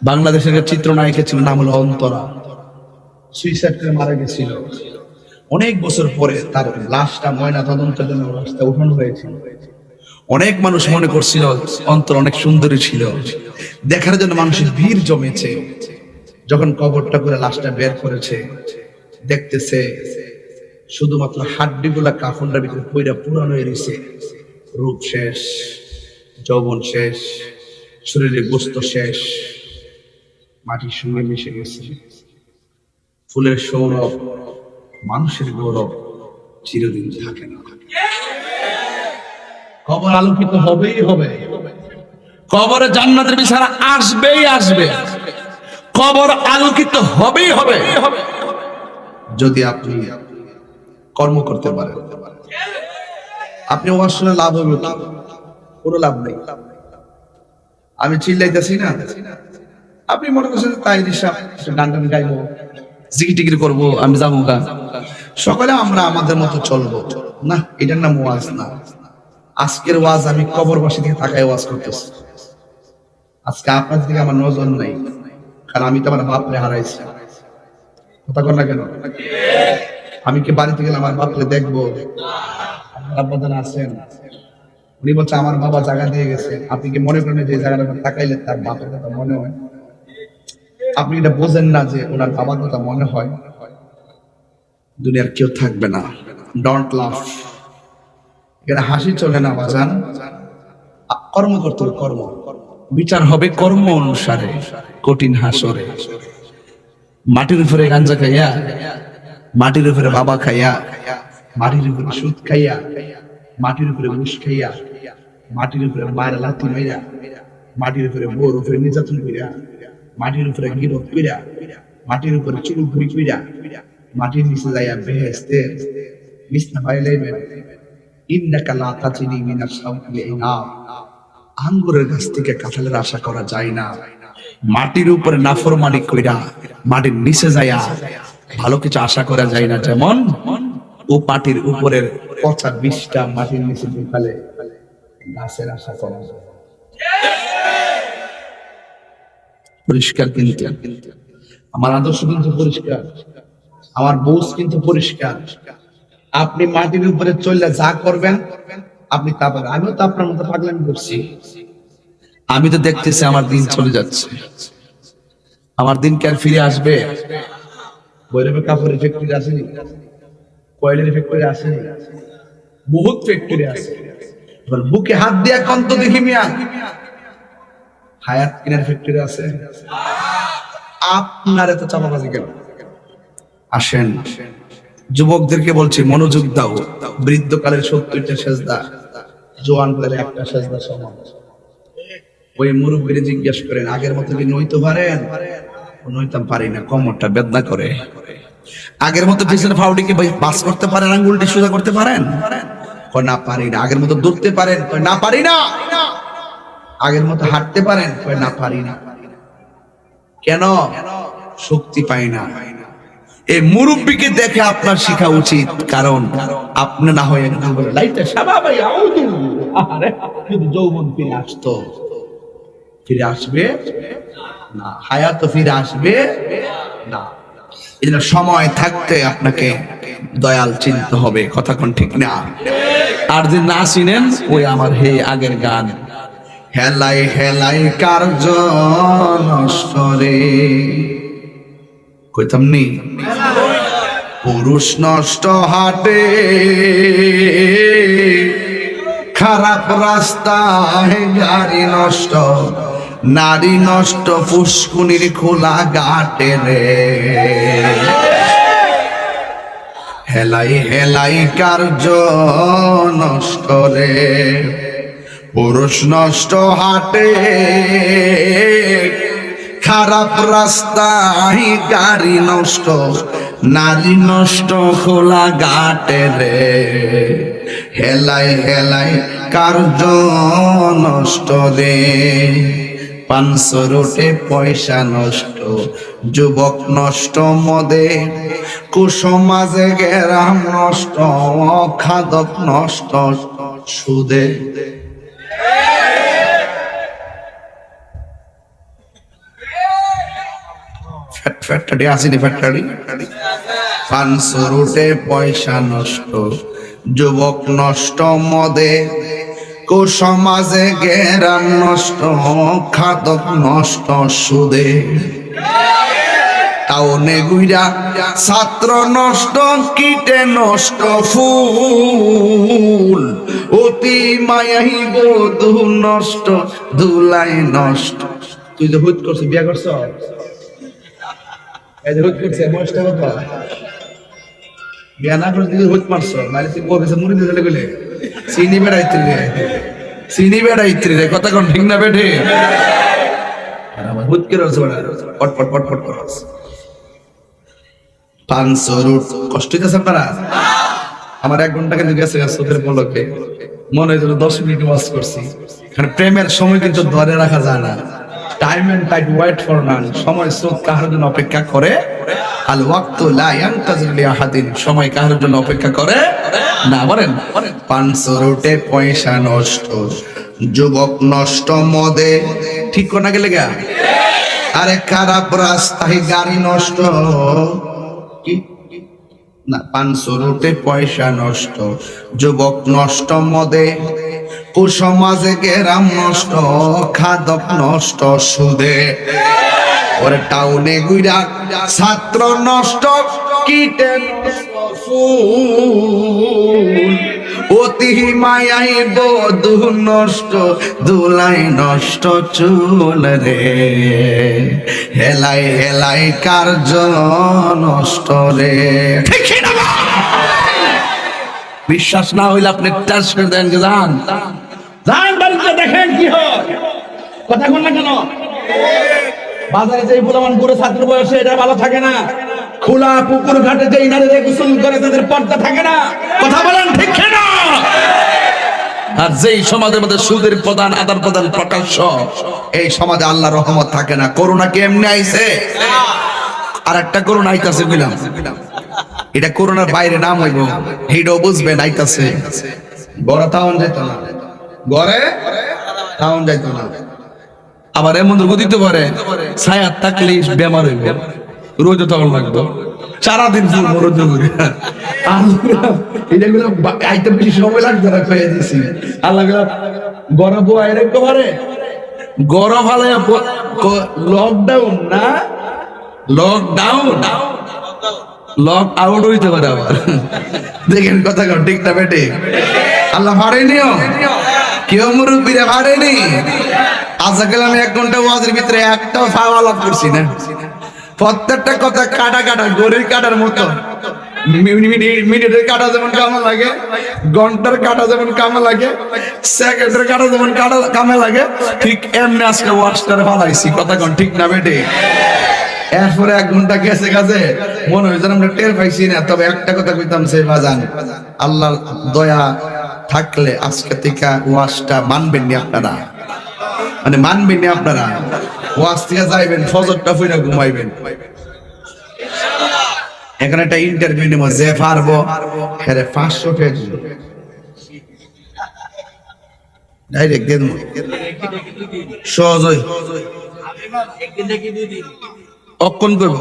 বাংলাদেশের চিত্রনায়িকা ছিল, নাম হলো অন্তরা, সুইসাইড করে মারা গেছিল। অনেক বছর পরে তার লাশটা ময়না তদন্তের জন্য রাস্তায় উঠানো হয়েছিল। অনেক মানুষ মনে করছিল অন্তর অনেক সুন্দরী ছিল, দেখার জন্য মানুষের ভিড় জমেছে। যখন কবরটা করে লাশটা বের করেছে, দেখতেছে শুধুমাত্র হাড্ডিগুলা কাফনটার ভিতরে পইরা পুরানো হয়ে রয়েছে। রূপ শেষ, যৌবন শেষ, শরীরে গোস্ত শেষ, মাটির সঙ্গে মিশে গেছে। ফুলের সৌরভ, মানুষের গৌরব চিরদিন থাকে না। কবর আলোকিত হবেই হবে, কবরে জান্নাতের বিছানা আসবেই আসবে, কবর আলোকিত হবেই হবে যদি আপনি কর্ম করতে পারেন। আপনি ওয়াজ শুনে লাভ হবে, কোনো লাভ নেই। আমি চিল্লাইতেছি না, আপনি মনে করছেন তাই দিশা গান টান গাইবো, জিকির করবো, আমি যাবো গা, সকালে আমরা আমাদের মতো চলবো না, এটার নাম ওয়াজ না। আজকের ওয়াজ আমি কবরবাসী থেকে তাকায় ওয়াজ করতেছি। আজকে আপনার দিকে আমার নজর নাই, কারণ আমি তো আমার বাপরে হারাইছি। কথা কর না কেন? আমি কি বাড়িতে গেলে আমার বাপরে দেখবো? আপনারা আছেন, উনি বলছে আমার বাবা জায়গা দিয়ে গেছে। আপনি কি মনে করেন যে জায়গাটা তাকাইলে তার বাপের কথা মনে হয়? আপনি এটা বোঝেন না যে ওনার বাবার কথা মনে হয়? দুনিয়ার কেউ থাকবে না। ডোন্ট লাফ, এটা হাসি চলে না বাজান। কর্ম করতে হবে, কর্ম। বিচার হবে কর্ম অনুসারে, কঠিন হাসরে। মাটির উপরে গাঞ্জা খাইয়া, মাটির উপরে বাবা খাইয়া, মাটির উপরে সুদ খাইয়া, মাটির উপরে ঘুষ খাইয়া, মাটির উপরে মায়ের লাথি মাইরা, মাটির উপরে বোর উপরে নির্যাতন কইরা, মাটির উপরে গিরফ কইরা, মাটির উপরে চুল ঘুরি কইরা, মাটির নিচে যাইয়া বেহেশতে বিছনা পাইলেন। ইন্নাকা লা তাজিনি মিনাস সাউতি ইনাব, আঙ্গুরের গাছ থেকে কাঁঠালের আশা করা যায় না। মাটির উপরে নাফরমানি কইরা মাটির নিচে যাইয়া ভালো কিছু আশা করা যায় না। যেমন ও পাটির উপরের পচা বিষটা মাটির নিচে ঢুকালে গাছের আশা করা যায়। পরিষ্কার কিন্তু আমার আদর্শ কিন্তু পরিষ্কার, আমার বোঝ কিন্তু পরিষ্কার। আপনি মাটির উপরে চললে যা করবেন আপনি তা পাবেন। আমিও তো আপনার মতো পাগলামি করছি। আমি তো দেখতেছি আমার দিন চলে যাচ্ছে, আমার দিন কি আর ফিরে আসবে? বৈরবে কাপড়ের ফ্যাক্টরি আসেনি, কয়লার ফ্যাক্টরি আসেনি, বহুত ফ্যাক্টরি আছে। এবার বুকে হাত দিয়া কন্ত দেখি মিয়া, হায়াত কিনার ফ্যাক্টরি আছে। আপনার এত চাপাবাজি কেন? আসেন, যুবকদেরকে বলছি মনোযোগ দাও। বৃদ্ধকালের 70টা সেজদা, জোয়ান কালের একটা সেজদা সমান। ওই মুরব্বীরে জিজ্ঞেস করেন আগের মতো কি নইতে পারেন? নইতাম পারি না, কোমরটা বেদনা করে। আগের মতো পিছনে ফাউডিকে বাস করতে পারেন, আঙ্গুলটি সোজা করতে পারেন? কয় না পারি না। আগের মতো দৌড়তে পারেন? কয় না পারি না। আগের মতো হাঁটতে পারেন? কয় না পারি না। কেন? শক্তি পাই না। এই মুরব্বীকে দেখে আপনার শেখা উচিত, কারণ আপনি না হয় লাইটটা সাবা ভাই আরে যদি যৌবন ফিরে আসতো, ফিরে আসবে না, হায়াত ফিরে আসবে না। এই জন্য সময় থাকতে আপনাকে দয়াল চিনতে হবে। কথা কোন ঠিক না? আর যে না চিনেন ওই আমার হে আগের গান, হেলাই হেলাই কার্য নষ্ট রে, কইতাম নি পুরুষ নষ্ট হাটে, খারাপ রাস্তায় গাড়ি নষ্ট, নারী নষ্ট ফুসকুনির খোলা ঘাটে রে, হেলাই হেলাই কার্য নষ্ট রে, পুরুষ নষ্ট হাটে, খারাপ রাস্তায় গাড়ি নষ্ট, নারী নষ্ট খোলা ঘাটে রে, হেলাই হেলাই কার্য নষ্ট রে, 500 রোটে পয়সা নষ্ট, যুবক নষ্ট মদে, কুসমাজে গেরাম নষ্ট, খাদক নষ্ট সুদে। ফ্যাক্টরি আসেনি, ফ্যাক্টরি পাঁচশো রুটে পয়সা নষ্ট, যুবক নষ্ট মদে, কুসমাজে জ্ঞান নষ্ট, খাদক নষ্ট সুদে, টাউনে গুইরা ছাত্র নষ্ট, কীটে নষ্ট ফুল, অতি মায়াই বধূ নষ্ট, ধুলাই নষ্ট। তুই যে হুট করছিস, বিয়া করছ, এই যে হুট করছে, বয়সটা কত? বিয়া না করে তুই হুট মারছ, নাহলে তুই বলছে মুড়ি দিয়ে গেলে চিনি বেড়াইতে রে, চিনি বেড়াইতে রে, কথা কোন ঠিক না বেঠে? আমার হুট করে পট পট পট পট করছ। 500 রুট কষ্ট হইতেছে আপনারা? আমার 1 ঘন্টা কিন্তু গেছে চোখের পলকে, মনে হয় 10 মিনিট ওয়াজ করছি। কারণ প্রেমের সময় কিন্তু ধরে রাখা যায় না। Time and tide wait for none, সময় স্রোত কাহার জন্য অপেক্ষা করে। আল ওয়াক্তু লা ইয়ানতাজির লিআহাদিন, সময় কাহার জন্য অপেক্ষা করে না। বলেন 500 রুটে পয়সা নষ্ট, যুবক নষ্ট মদে, ঠিক কোনা গেলে গা, আরে খারাপ রাস্তায় গাড়ি নষ্ট, কি না 500 রুটে পয়সা নষ্ট, যুবক নষ্ট মদে, কুসমাজে গেরাম নষ্ট, খাদক নষ্ট সুদে, ওরে টাউনে গুইরা ছাত্র নষ্ট, কীটে নষ্ট ফুল, অতি মায়াই বধূ নষ্ট, ধুলাই নষ্ট চুল রে, হেলাই হেলাই কার্য নষ্ট রে। বিশ্বাস না হইলে আপনি টাচ করে দেন, যান যান বাড়িতে দেখেন কি হয়। কথা বল না কেন? বাজারে যে ফুলামান পুরো ছাত্র বয়সে এটা ভালো থাকে না, খোলা পুকুর ঘাটে যে নারীরা গোসল করে তাদের পর্দা থাকে না। কথা বলেন ঠিক না? আর যেই সমাজের মধ্যে সুদের প্রদান আদান প্রদান প্রকাশ্য, এই সমাজে আল্লাহর রহমত থাকে না। করোনা কেমনে আইছে? আর একটা করোনা আইতাছে বললাম, এটা করোনার বাইরে নাম হইব, এইটাও বুঝবেন আইতাছে। গড়ে টাউন যাইত না, গড়ে টাউন যাইত না। আবার এমন রোগ দিতে পারে, ছায়া থাকলে বেমার হইব, রোজ তখন লাগবে, সারাদিন রোজ করে। এগুলো আইতে বেশি সময় লাগবে না, খেয়ে দিছি আল্লাহ গরম একেবারে গরম হলে লকডাউন না, লকডাউন লক আউট হইতে পারে আবার। দেখেন কথা কর ঠিক না বেটে? আল্লাহ ভাড়েনিও, কেউ মুরব্বীরা ভাড়েনি। আজকে আমি 1 ঘন্টা ওয়াজের ভিতরে একটাও ফাওয়া লাভ করছি না। প্রত্যেকটা কথা কাটা কাটা, গড়ির কাটার মতো। মিনিটের কাটা যেমন কামা লাগে, ঘন্টার কাটা যেমন কামা লাগে, সেকেন্ডের কাটা যেমন কামে লাগে, ঠিক এমনি আজকে ওয়াজটারে ফালাইছি। কথা কোন ঠিক না বেটে? এরপরে 1 ঘন্টা গেছে কাজে, মনে হয় যেন আমরা টের পাইছি না। তবে একটা কথা কইতাম, সে বাজান, আল্লাহর দয়া থাকলে আজকে থেকে ওয়াজটা মানবেন নি আপনারা, মানে মানবেন নি আপনারা। ওয়াজ থেকে যাইবেন, ফজরটা পড়ে ঘুমাইবেন। এখানে একটা ইন্টারভিউ নেব, যে পারবো হেরে 500 টাকা দিব, ডাইরেক্ট দেন সহজ হয়। অক্ষণ করব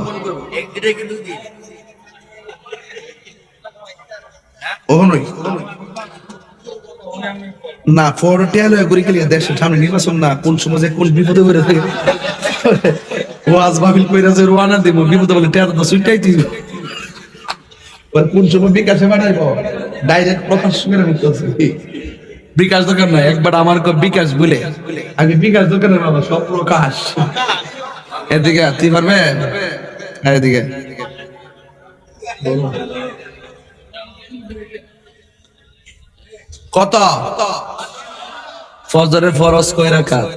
না, দেশের সামনে নির্বাচন না, কোন সময় কোন বিপদে পড়ে থাকে। ওয়াজ মাহফিল কইরা যে রওনা দিব, বিপদে বলে টের তো সুইটাই দিব। কোন সময় বিকাশে বানাইবো, ডাইরেক্ট প্রকাশ করে নিতেছে। বিকাশ দোকান না, একবার আমার বিকাশ বলে, আমি বিকাশ দোকানে বাবা সব প্রকাশ। এদিকে তুই পারবে, এদিকে কত? ফজরের ফরজ কয় রাকাত?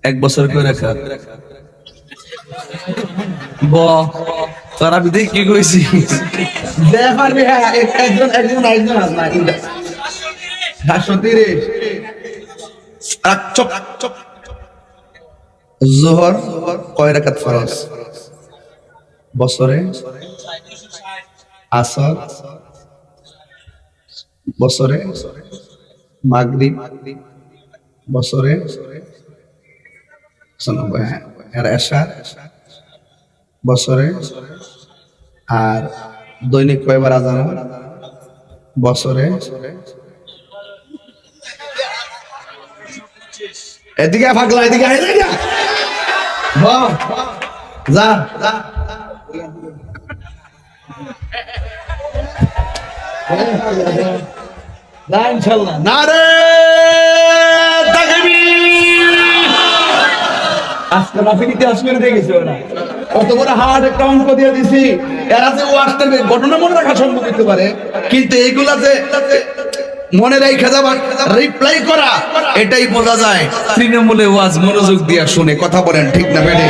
1 বছর কয় রাকাত? ব তোরা বিদে কি কইছি? দে পারবি? হ্যাঁ, একজন একজন একজন আজ না 730 চপ চপ। যোহর কয় রাকাত ফরজ বছরে? আসর বছরে, মাগরিব বছরে, এশা বছরে। আর দৈনিক কয়বার আজান হয় বছরে? এদিকে পাগলা, এদিকে এদিকে যা ইনশাল্লাহ। নারে তাকবীর। আজকে মাহফিল ইতিহাস করে দেখেছি ওরা কত বড় হার্ড একটা অঙ্ক দিয়ে দিছি। এরা যে ওয়াজটা ঘটনা মনে রাখা সম্ভব হতে পারে, কিন্তু এইগুলা যে মনে রেখে যাবার রিপ্লাই করা, এটাই বোঝা যায় তৃণমূলে ওয়াজ মনোযোগ দিয়ে শুনে। কথা বলেন ঠিক না বেডে?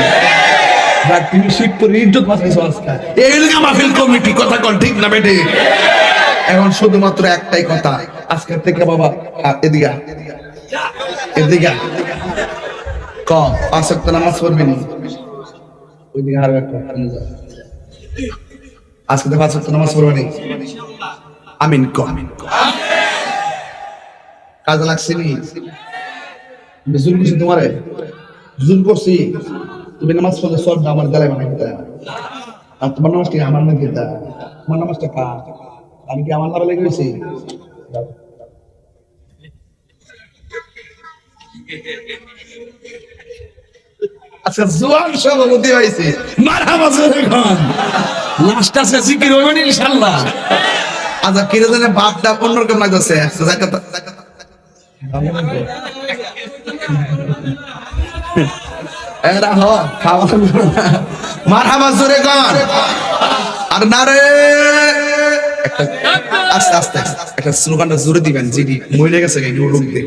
তুমি শিবপুরের ইজ্জত বাঁচাইছো আজকে, এইগুলো মাহফিল কমিটি। কথা কন ঠিক না বেডে? এখন শুধুমাত্র একটাই কথা, আজকের থেকে বাবা এদিকে এদিকে ক 5 ওয়াক্ত নামাজ পড়বি নি? ওইদিকে আরো একটা আজকে তো 5 ওয়াক্ত নামাজ পড়বি নি? আমিন ক। কাজে লাগছে নি? জুল করছি তোমারে, জুল করছি। তুমি নামাজ পড়লে সব আমার গালে বানাই দিতে, আর তোমার নামাজটা আমার মধ্যে দিতে। তোমার নামাজটা কা আমি কি আমার নামে গেছি? আচ্ছা জোয়ান সভাপতি হয়েছে, মারহাবা জোরে খান। লাস্ট আছে জিকির হইবে না ইনশাআল্লাহ। আচ্ছা কিরে জানে বাপটা অন্যরকম লাগতেছে। এরা হ খাওয়া মারহাবা জোরে খান। আর নারে একটা আস্তে আস্তে একটা স্লোগানটা জোরে দিবেন, জিডি মরে গেছে একটু রূপ দে।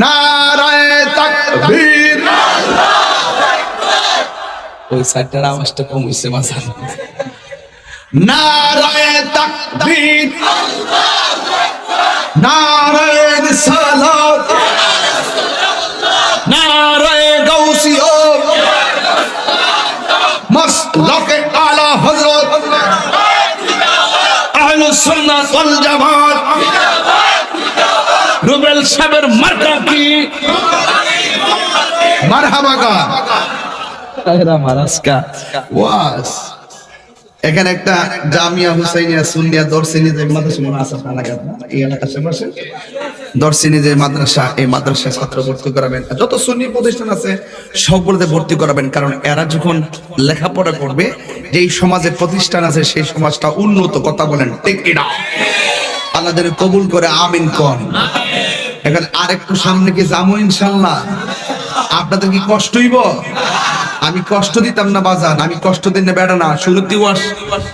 নারায়ে তাকবীর। ওই সাইডটার আওয়াজটা কম হইছে মাঝার। নারায়ে তাকবীর, নারায়ে রিসালাত, নারায়ে গাউসিয়া, মাসলাকে আলা হযরত আহলুস সুন্নাত ওয়াল জামাত। রুবেল সাহেবের মার্কা কি? মারহাবা কা আয়রা মারাসকা ওয়াস। এখানে একটা জামিয়া হুসাইনিয়া সুন্নিয়া দর্শনী যে মাদ্রাসা মনে আছে এলাকা, এই এলাকার আশেপাশে দর্শনী যে মাদ্রাসা, এই মাদ্রাসায় ছাত্র ভর্তি করাবেন। যত সুন্নি প্রতিষ্ঠান আছে সবগুলোতে ভর্তি করাবেন, কারণ এরা যখন লেখাপড়া করবে, যেই সমাজে প্রতিষ্ঠান আছে সেই সমাজটা উন্নত। কথা বলেন ঠিক কিনা? আল্লাহ যেন কবুল করে, আমিন কোন। এখন আরেকটু সামনে কি যাবো ইনশাল্লাহ? আপনাদের কি কষ্ট হইব? আমি কষ্ট দিতাম না বাজান, আমি কষ্ট দিন না বেড়া না। শুরুতে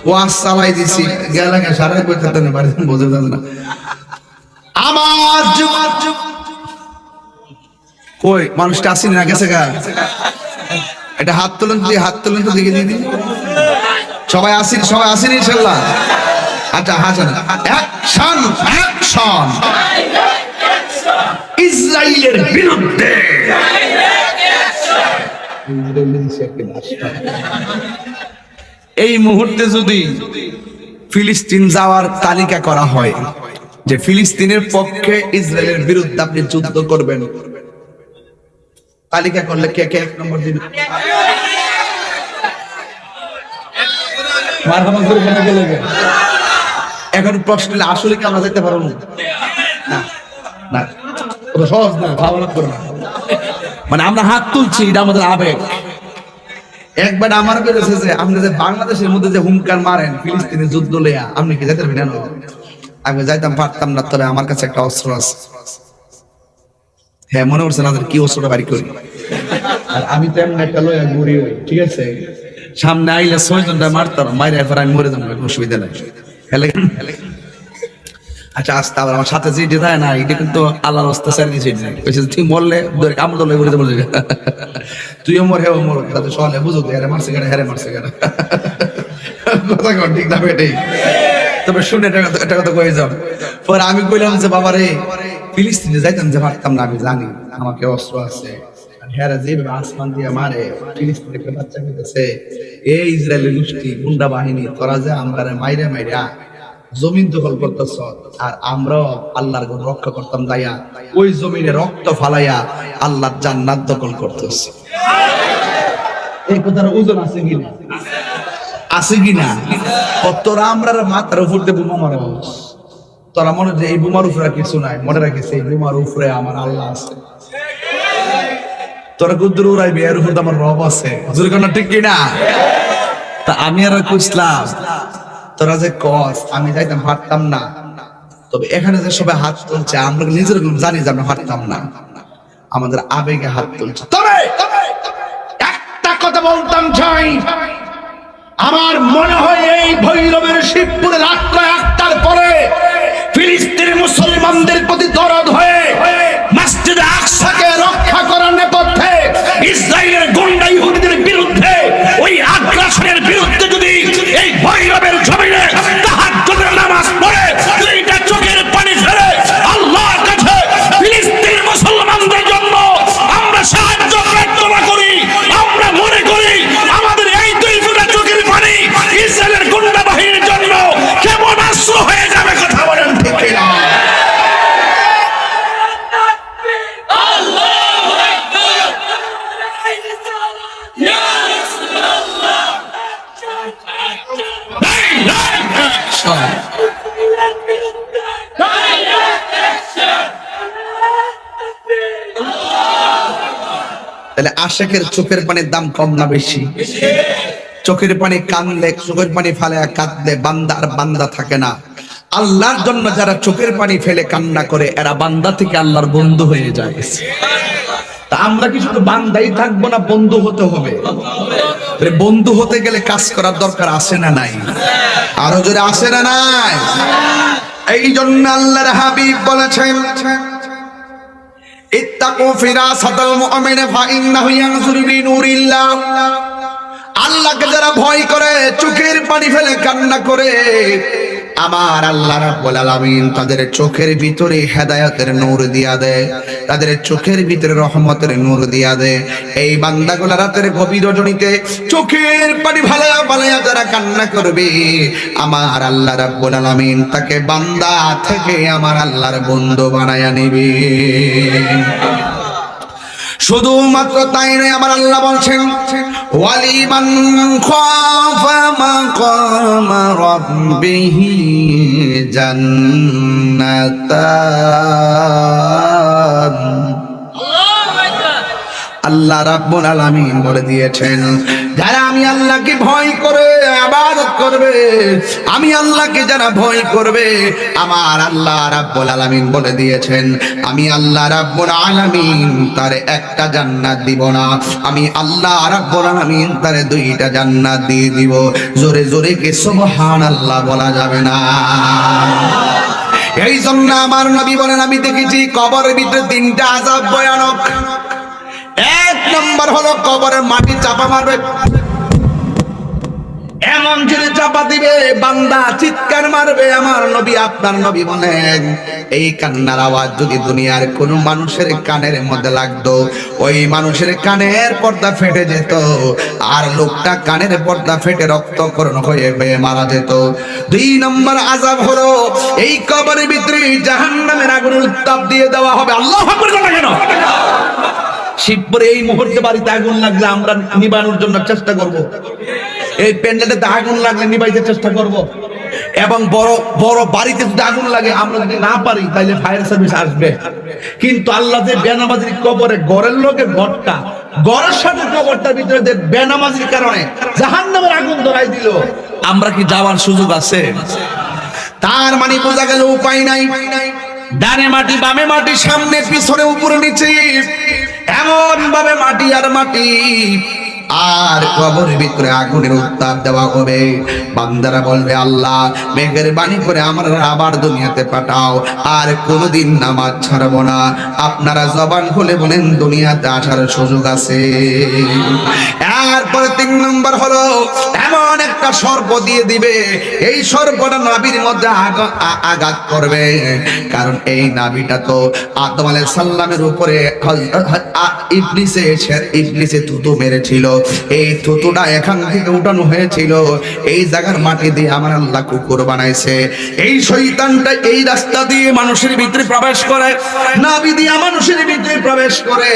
ওয়াজ চালাই দিছি, গেলে সারা বই থাকতে না বাড়ি বোঝা যাবে না। আমার কই মানুষটা আসেনি না, গেছে গা? এটা হাত তোলেন তো, হাত তোলেন তো দেখে দিদি। সবাই আসেনি, সবাই আসেনি ইনশাল্লাহ। আচ্ছা হাসান, অ্যাকশন অ্যাকশন। ইসরায়েলের বিরুদ্ধে এই মুহূর্তে যদি ফিলিস্তিন যাওয়ার তালিকা করা হয়, যে ফিলিস্তিনের পক্ষে ইসরায়েলের বিরুদ্ধে আপনি যুদ্ধ করবেন, তালিকা করলে কে কে 1 নম্বর দিন? এখন প্রশ্ন আসলে কি আমরা যেতে পারবো না? না সহজ না, ভাবনা করো না। মানে আমরা হাত তুলছি, এটা আমাদের আবেগ। একবার আমার বেড়েছে যে আপনি যে বাংলাদেশের মধ্যে যে হুঙ্কার মারেন ফিলিস্তিনের যুদ্ধ লইয়া, আপনি কি যেতে পারবেন? আমি যাইতাম পারতাম না, তবে আমার কাছে একটা অস্ত্র আছে। হ্যাঁ মনে করছেন আমাদের কি অস্ত্রটা বাড়ি করি? আর আমি তো এমন একটা লইয়া ঘুরি, ঠিক আছে? সামনে আইলে 6 জনটা মারতাম, মাইরে এরপর আমি মরে যাবো, অসুবিধা নাই। আচ্ছা আস্তে আবার আমার সাথে যে যায় না, এটা কিন্তু আল্লাহর রাস্তা ছেড়ে দিয়েছে। তুই মরলে কামড় দলে ঘুরে যাবো, তুইও মর হেও মর, তাতে সহলে বুঝো হেরে মারছে কেন, হেরে মারছে কেন। কথা কর ঠিক না বেটেই? তবে শুনে একটা কথা কয়ে যাও। পরে আমি কইলাম যে বাবা রে, ফিলিস্তিনে যাইতাম যে পারতাম না, আমি জানি আমাকে অস্ত্র আছে। হেরা যেভাবে আসমান দিয়ে মারে, ফিলিস্তিনে বাচ্চা পেতেছে, এই ইসরায়েলের গোষ্ঠী গুন্ডা বাহিনী, তোরা যে আমরা মাইরে মাইরা জমিন দখল করতেছ, আর আমরাও আল্লাহর ঘর রক্ষা করতাম যাইয়া ওই জমিনে রক্ত ফালাইয়া আল্লাহর জান্নাত দখল করতেছি। এই কথার ওজন আছে কিনা? আছে কিনা? তোরা আমরা মাথার উপর দিয়ে বোমা মারা, তোরা মনে যে এই বোমার উপরে কিছু নাই, মনে রাখিস এই বোমার উপরে আমার আল্লাহ আছে। তোরা কুদ্দুর উড়াইবি, এর উপর আমার রব আছে। জোরে কোন ঠিক কিনা? তা আমি আর কইছিলাম তোরা যে কস আমি যাইতাম পারতাম না, তবে এখানে যে সবাই হাত তুলছে আমরা নিজের জানি যে আমরা পারতাম না, আমাদের আবেগে হাত তুলছে। তবে একটা কথা বলতাম চাই, আমার মনে হয় এই ভৈরবের শিবপুরে রাত্র 1টার পরে ফিলিস্তিনি মুসলমানদের প্রতি দরদ হয়ে মসজিদে আকসাকে রক্ষা করার নেপথ্যে ইসরায়েলের গুন্ডা ইহুদিদের বিরুদ্ধে ওই আগ্রাসনের বিরুদ্ধে যদি এই ভৈরবের জমিনে তাহাজ্জুদের নামাজ পড়ে দুইটা চোখের পানি ফেলে আল্লাহর কাছে ফিলিস্তিনি মুসলমানদের জন্য আমরা সাহায্য প্রার্থনা করি, আমরা মনে করি আমাদের এই দুই ফোঁটা চোখের পানি ইসরায়েলের গুন্ডা বাহিনীর জন্য কেমন আশ্র হয়ে যাবে। কথা বলেন ঠিক কিনা? তাহলে আশেকের চোখের পানির দাম কম না বেশি? চোখের পানি কানলে, চোখের পানি ফেলে কাঁদলে বান্দা আর বান্দা থাকে না। আল্লাহর জন্য যারা চোখের পানি ফেলে কান্না করে এরা বান্দা থেকে আল্লাহর বন্ধু হয়ে যায়। তা আমরা কি শুধু বান্দাই থাকবো না, বন্ধু হতে হবে? বন্ধু হতে গেলে কাজ করার দরকার আছে না নাই? আরো জোরে আছে না নাই? এই জন্য আল্লাহর হাবিব বলেছেন ইত্তাকু ফিরাসাতাল মুমিন ফাইন্নাহু ইয়ানজুরু বিনুরিল্লাহ। আল্লাহকে যারা ভয় করে চোখের পানি ফেলে কান্না করে আমার আল্লাহ রাব্বুল আলামিন তাদের চোখের ভিতরে হেদায়েতের নূর দিয়া দেয়, তাদের চোখের ভিতরে রহমতের নূর দিয়া দেয়। এই বান্দাগুলো রাতের গভীর রজনীতে চোখের পানি ফালায়া ফালায়া যারা কান্না করবে আমার আল্লাহ রাব্বুল আলামিন তাকে বান্দা থেকে আমার আল্লাহর বন্ধু বানায়া নিবে। শুধুমাত্র তাই নয়, আমার আল্লাহ বলছেন ওয়ালিমান খাফা মাকাম রাব্বিহি জান্নাতান। আল্লাহ রাব্বুল আলামিন বলে দিয়েছেন যারা আমি আল্লাহকে ভয় করে ইবাদত করবে, আমি আল্লাহকে যারা ভয় করবে আমার আল্লাহ রাব্বুল আলামিন বলে দিয়েছেন আমি আল্লাহ রাব্বুল আলামিন তার একটা জান্নাত দিব না, আমি আল্লাহ রাব্বুল আলামিন তার দুইটা জান্নাত দিয়ে দিব। জোরে জোরে কি সুবহানাল্লাহ বলা যাবে না? এই জন্য আমার নবী বলেন আমি দেখেছি কবরের ভিতরে 3টা আযাব ভয়ানক। 1 নম্বর হলো কবরের মাটি চাপা মারবে, এমন ছেড়ে চাপা দিবে বান্দা চিৎকার মারবে। আমার নবী আপনার নবী বলেন এই কান্নার আওয়াজ যদি দুনিয়ার কোন মানুষের কানের মধ্যে লাগতো ওই মানুষের কানের পর্দা ফেটে যেত আর লোকটা কানের পর্দা ফেটে রক্তক্ষরণ হয়ে মারা যেত। 2 নম্বর আযাব হলো এই কবরের ভিতরে জাহান্নামের আগুনের উত্তাপ দিয়ে দেওয়া হবে। আল্লাহু আকবার বলা কেন? শিবপুরে এই মুহূর্তে বাড়িতে আগুন লাগলে আমরা নিবানোর জন্য চেষ্টা করব, এই প্যান্ডেলে আগুন লাগলে নিবাইতে চেষ্টা করব, এবং বড় বড় বাড়িতে যদি আগুন লাগে আমরা যদি না পারি তাহলে ফায়ার সার্ভিস আসবে। কিন্তু আল্লাহ যে বেনামাজির কবরে ঘরের লোকের ঘরটা ঘরের সাথে কবরটার ভিতরে যে বেনামাজির কারণে জাহান্নামের আগুন ধরাই দিল, আমরা কি যাওয়ার সুযোগ আছে? তার মানে বোঝা গেল উপায় নাই। ডানে মাটি বামে মাটি সামনে পিছনে উপরে নিচে এমন ভাবে মাটি আর মাটি, আর কবরের ভিতরে আগুনের উত্তাপ দেওয়া হবে। বান্দারা বলবে আল্লাহ মেহেরবানি করে আমরা আবার দুনিয়াতে পাঠাও, আর কোনোদিন নামাজ ছাড়বো না। আপনারা জবান খুলে বলেন দুনিয়াতে আসার সুযোগ আছে। এরপরে 3 নম্বর হলো এমন একটা সর্প দিয়ে দিবে, এই সর্পটা নাভির মধ্যে আঘাত করবে, কারণ এই নাভিটা তো আদম আলাইহিস সালামের উপরে ইবলিসে থুতু মেরেছিল। এই থুতুটা এখান থেকে উঠানো হয়েছিল, এই জায়গার মাটি দিয়ে আমার আল্লাহ কুকুর বানাইছে। এই শয়তানটা এই রাস্তা দিয়ে মানুষের ভিতরে প্রবেশ করে, নাভি দিয়ে মানুষের ভিতরে প্রবেশ করে,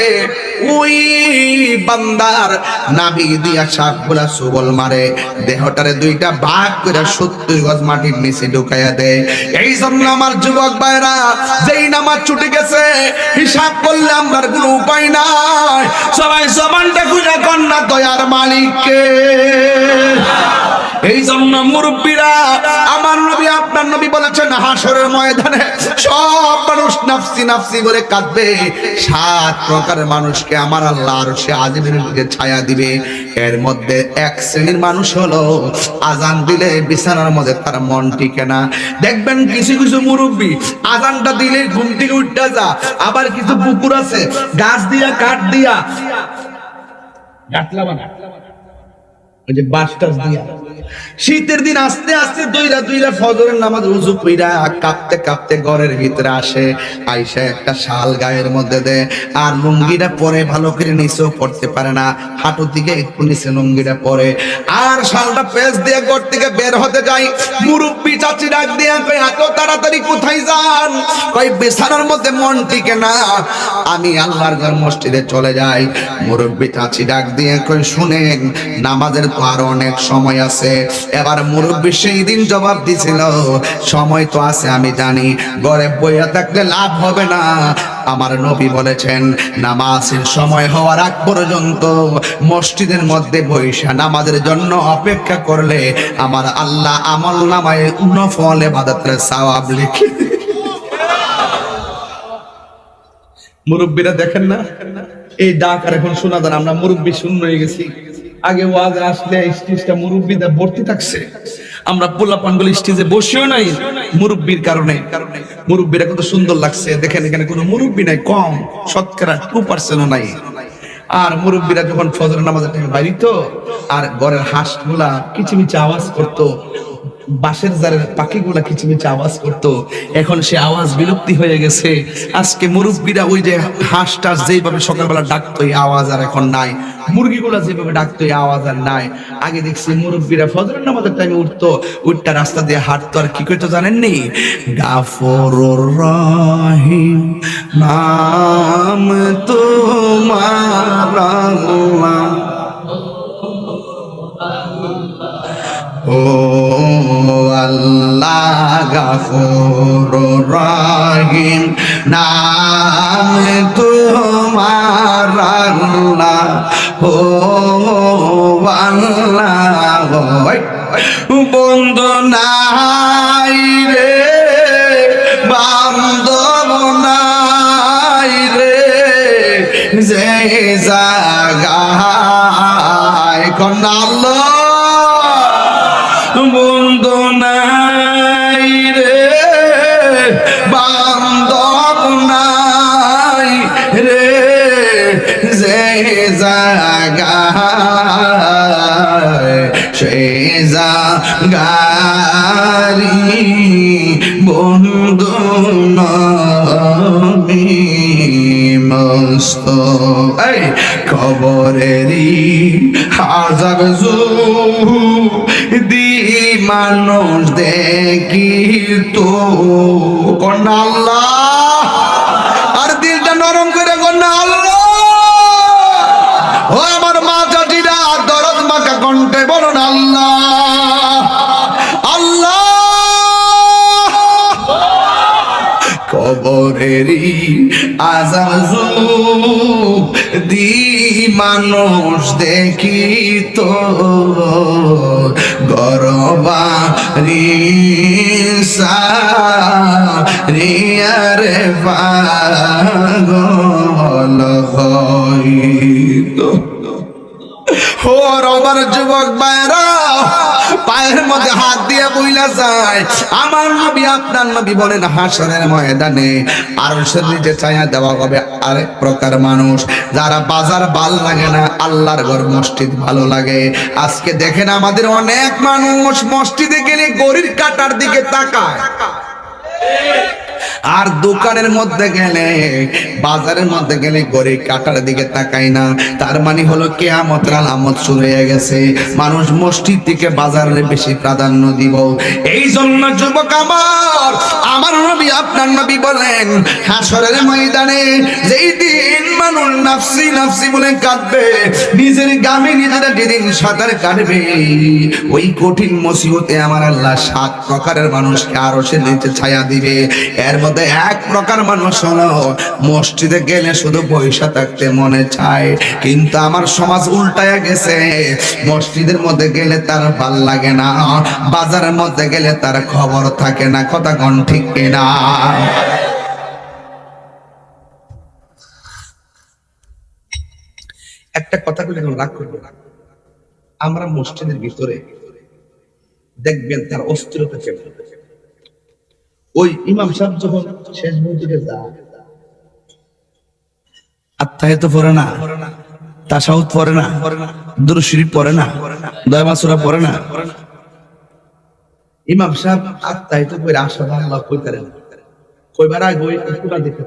ওই বান্দার নাভি দিয়া সাপগুলা সুবল মারে, দেহটারে দুইটা ভাগ করে 70 গজ মাটির নিচে ঢুকাইয়া দেয়। এই জন্য আমার যুবক ভাইরা, যেই নামাজ ছুটে গেছে হিসাব করলে আমার কোনো উপায় নাই। সবাই জবানটা খুঁজে কন্যা দয়ার মালিককে। এই জন্য মুরব্বীরা, আমার নবী আপনার নবী বলেছেন, হাসরের ময়দানে সব মানুষ নাফসি নাফসি করে কাঁদবে। 7 প্রকারের মানুষকে আমার আল্লাহ আরশে আজিমের দিকে ছায়া দিবে। এর মধ্যে এক শ্রেণীর মানুষ হলো, আজান দিলে বিছানার মধ্যে তার মন টিকে না। দেখবেন কিছু কিছু মুরব্বী আজানটা দিলে ঘুম থেকে উঠতে যা, আবার কিছু পুকুর আছে গাছ দিয়া কাঠ দিয়া গাছলা বানা, ওই যে বাঁশটাস দিয়া শীতের দিন আস্তে আস্তে দুইরা ফজরের নামাজ উযু কইরা কাঁপতে কাঁপতে ঘরের ভিতরে আসে, আইসা একটা শাল গায়ের মধ্যে দেয়, আর লুঙ্গিটা পরে ভালো করে নিচেও পড়তে পারে না, হাঁটু থেকে একটু নিচে লুঙ্গিটা পরে, আর শালটা পেঁচ দিয়ে ঘর থেকে বের হতে যায়। মুরব্বী চাচি ডাক দিয়ে কই, এত তাড়াতাড়ি কোথায় যান? কই বিছানার মধ্যে মন টিকে না, আমি আল্লাহর ঘর মসজিদে চলে যাই। মুরব্বী চাচি ডাক দিয়ে কই, শুনেন, নামাজের তো আরো অনেক সময় আছে। এবার মুরব্বী সেই দিন জবাব দিছিল, সময় তো আছে আমি জানি, ঘরে বইয়া থাকলে লাভ হবে না। আমার নবী বলেছেন, নামাজের সময় হওয়ার আগ পর্যন্ত মসজিদের মধ্যে বইসা নামাজের জন্য অপেক্ষা করলে আমার আল্লাহ আমল নামায় নফল ইবাদতের সওয়াব লিখে। মুরব্বীরা দেখেন না, এই ডাক আর এখন শোনা যায়। আমরা মুরব্বী শূন্য হয়ে গেছি। আগে ওয়াজ আসলে স্টেজটা মুরব্বীদের ভর্তি থাকছে, আমরা পোলাপানগুলো স্টেজে বসেও নাই মুরব্বীর কারণে। মুরব্বীরা কত সুন্দর লাগছে দেখেন, এখানে কোনো মুরব্বী নাই, কম শতকরা 2% নাই। আর মুরব্বীরা যখন ফজরের নামাজের টাইমে বাইরিত, আর ঘরের হাঁসগুলা কিচিমিচি আওয়াজ করতো, বাঁশের জারের পাখিগুলা কিচিমিচি আওয়াজ করতো, এখন সে আওয়াজ বিলুপ্তি হয়ে গেছে। আজকে মুরব্বীরা ওই যে হাঁসটা যেভাবে সকালবেলা ডাকতো, এই আওয়াজ আর এখন নাই। মুরগিগুলা যেভাবে ডাকতো, এই আওয়াজ আর নাই। আগে দেখছি মুরব্বীরা ফজরের নামাজের টাইমে উঠতো, উঠটা রাস্তা দিয়ে হাঁটতো, আর কি করতো জানেননি? গাফুরুর রহিম নাম তোমার আল্লাহ, ও আল্লাহ গাফুরুর রহিম নাম তোমার আল্লাহ, ও আল্লাহ বন্ধু নাই রে, বান্ধব নাই রে, যে জাগায় কোন আল্লাহ বন্ধু নাই রে, বান্ধব নাই রে, যে জাগায় সে জাগারি বন্ধু নবী মস্ত। এই খবরেরই হাজার দি মানুষ দেখি তো কন্যা আল্লাহ, আর দিলটা নরম করে কন্যা আল্লাহ। ও আমার মা চাচিরা, দরদ মাখা কণ্ঠে বলুন আল্লাহ আল্লাহ। কবরেরই আজাজু দি মানুষ দেখি তো গরবারি সারিয়ারে পাগল হইতো। ও আমার যুবক ভাইরা, পায়ের মধ্যে হাত দিয়ে বইলা যায়, আমার নবী আপনার নবী বলেন, হাসরের ময়দানে আরশের নিচে ছায়া দেওয়া হবে আরেক প্রকার মানুষ, যারা বাজার ভাল লাগে না, আল্লাহর ঘর মসজিদ ভালো লাগে। আজকে দেখেন আমাদের অনেক মানুষ মসজিদে গেলে গড়ির কাটার দিকে তাকায়, আর দোকানের মধ্যে গেলে, বাজারের মধ্যে গেলে ঘড়ি কাটার দিকে তাকাই না। তার মানে হলো কিয়ামতের আলামত শুরু হয়ে গেছে। মানুষ মসজিদ থেকে বাজারে বেশি প্রাধান্য দিব। এই জন্য যুবক আমার নবী আপনার নবী বলেন, হাসরের ময়দানে যেই দিন মানুষ নাফসি নাফসি বলে কাঁদবে, নিজের গামে নিজেরা যেদিন সাঁতার কাটবে, ওই কঠিন মুসিবতে আমার আল্লাহ 7 প্রকারের মানুষকে আরশের নিচে ছায়া দিবে। এর মধ্যে এক প্রকার মানুষ হলো, মসজিদে গেলে শুধু পয়সা থাকতে মনে চায়, কিন্তু আমার সমাজ উল্টায়া গেছে। মসজিদের মধ্যে গেলে তার ভাল লাগে না, বাজারের মধ্যে গেলে তার খবর থাকে না। কথা কোন ঠিক কিনা? একটা কথা বলে রাগ করবো না, আমরা মসজিদের ভিতরে দেখবেন তার অস্থিরতা কেমন। ওই ইমাম সাহেব যখন শেষ মসজিদে যায়, আত্মাহিত পড়ে না, তাশাহুদ পড়ে না, দুরূদ শরীফ পড়ে না, দোয়া সূরা পড়ে না। ইমাম সাহেব আত্মাহিত করে আশহাদু আল্লাহ কইতারেন, কইবার আগে ওই পুরা দেখতে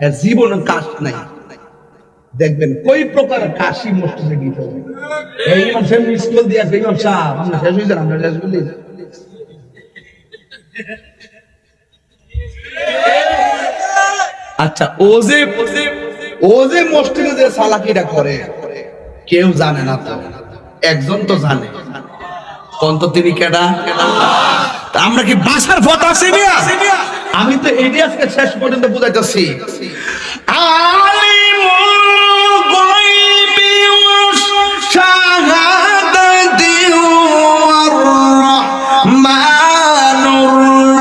এর জীবনে কাজ নাই। দেখবেন কই প্রকার কাশি মসজিদে গিয়ে এই ইমাম সাহেব স্কুল দিয়ে আসবে, ইমাম সাহেব আমরা শেষ হয়ে যান, আমরা শেষ বলি। আচ্ছা, ও যে মসজিদে যে সালাকিটা করে কেউ জানে না, তো একজন তো জানে। কোন তো তিনি কেডা? আমরা কি বাসার ফত আছে মিয়া? আমি তো এটি আজকে শেষ পর্যন্ত বুঝাইতেছি। আলিমুল গায়বি ওয়াশ শাহাদাতি ওয়ার রাহমানুর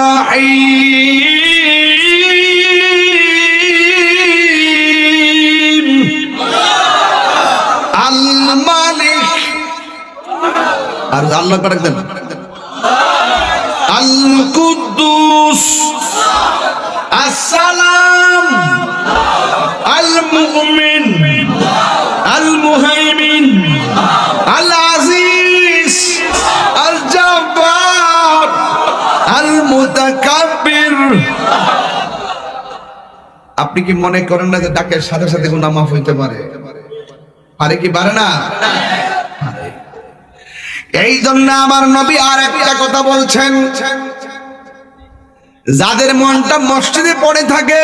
রাহিম আল মালিক। আর আল্লাহ পাক দেন আল কুদ্দুস আসসালাম আল মুমিন আল মুহাইমিন আল আজিজ আল জব্বার আল মুতাকাব্বির। আপনি কি মনে করেন না যে ডাকের সাথে সাথে গুনাহ মাফ হইতে পারে? পারে কি পারে না? এই জন্য আমার নবী আর একটা কথা বলছেন, যাদের মনটা মসজিদে পড়ে থাকে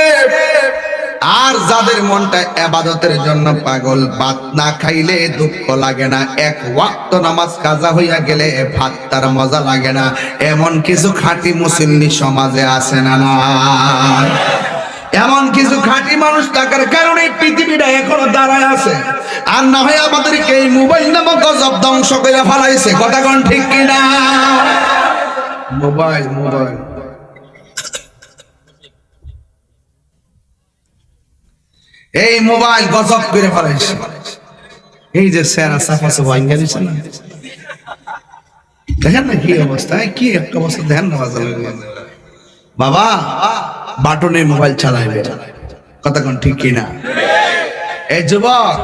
আর যাদের মনটা ইবাদতের জন্য পাগল, ভাত না খাইলে দুঃখ লাগে না, এক ওয়াক্ত নামাজ কাজা হইয়া গেলে ভাত তার মজা লাগে না, এমন কিছু খাঁটি মুসল্লি সমাজে আছে না? এমন কিছু খাঁটি মানুষ থাকার কারণে পৃথিবীটা এখনো দাঁড়ায় আছে। আর না হয় আমাদেরকে এই মোবাইল নামক গজব ধ্বংস করে ফেলাইছে। কথা কোন ঠিক কিনা? মোবাইল এই মোবাইল গজব করে ফেলাইছে। এই যে সেরা সাফা সাফা ইংরেজি না, দেখেন না কি অবস্থা, কি একটা অবস্থা দেখেন না বাবা। বাটনে মোবাইল চালাইবে, কথা কোন ঠিক কিনা? এই যুবক,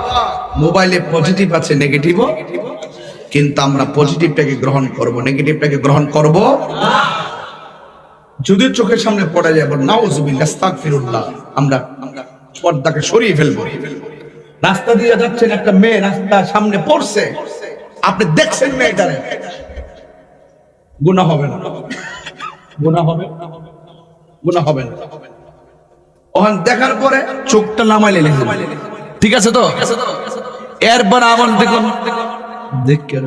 মোবাইলে পজিটিভ আছে, নেগেটিভও, কিন্তু আমরা পজিটিভটাকে গ্রহণ করব, নেগেটিভটাকে গ্রহণ করব না। যদি চোখের সামনে পড়ে যাবে নাউজুবিল্লাহ আস্তাগফিরুল্লাহ, আমরা পর্দাকে সরিয়ে ফেলবো। রাস্তা দিয়ে যাচ্ছেন, একটা মেয়ে রাস্তা সামনে পড়ছে, আপনি দেখছেন মেয়েটারে, গুনাহ হবে না? গুনাহ হবে? গুনাহ হবে না। ওখান দেখার পরে চোখটা নামাইলে ঠিক আছে তো? এরপর আবার দেখুন, দেখে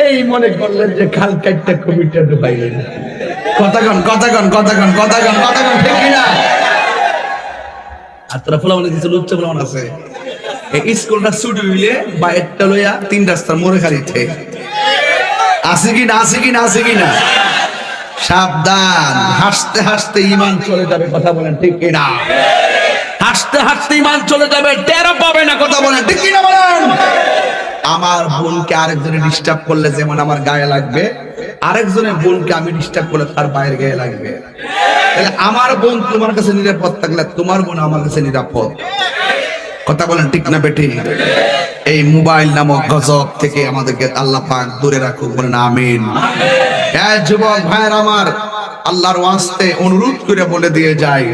এই মনে করলেন যে খাল কাটটা কবিটা ঢুকাইলেন। কথা কন ঠিক কিনা? আর তোরা ফোলা কিছু লুচ্চা ফোলা আছে, এই স্কুলটা ছুটি হইলে বা একটা লইয়া 3 রাস্তার মোড়ে খালিতে আছে কিনা? সাবধান, হাসতে হাসতে ঈমান চলে যাবে। কথা বলেন ঠিক কিনা? হাসতে হাসতে ঈমান চলে যাবে, টেরও পাবে না। কথা বলেন ঠিক কিনা? বলেন। আমার বোনকে আরেকজনে ডিস্টার্ব করলে যেমন আমার গায়ে লাগবে, আরেকজনের বোনকে আমি ডিস্টার্ব করলে তার বাইরের গায়ে লাগবে। তাহলে আমার বোন তোমার কাছে নিরাপদ থাকলে তোমার বোন আমার কাছে নিরাপদ। কথা বলেন ঠিক না বেঠি? এই মোবাইল নামক গজব থেকে আমাদেরকে আল্লাহ পাক দূরে রাখুক, বলেন আমিন। এই যুবক ভাইয়ের আমার, আল্লাহর ওয়াস্তে অনুরোধ করে বলে দিয়ে যাই,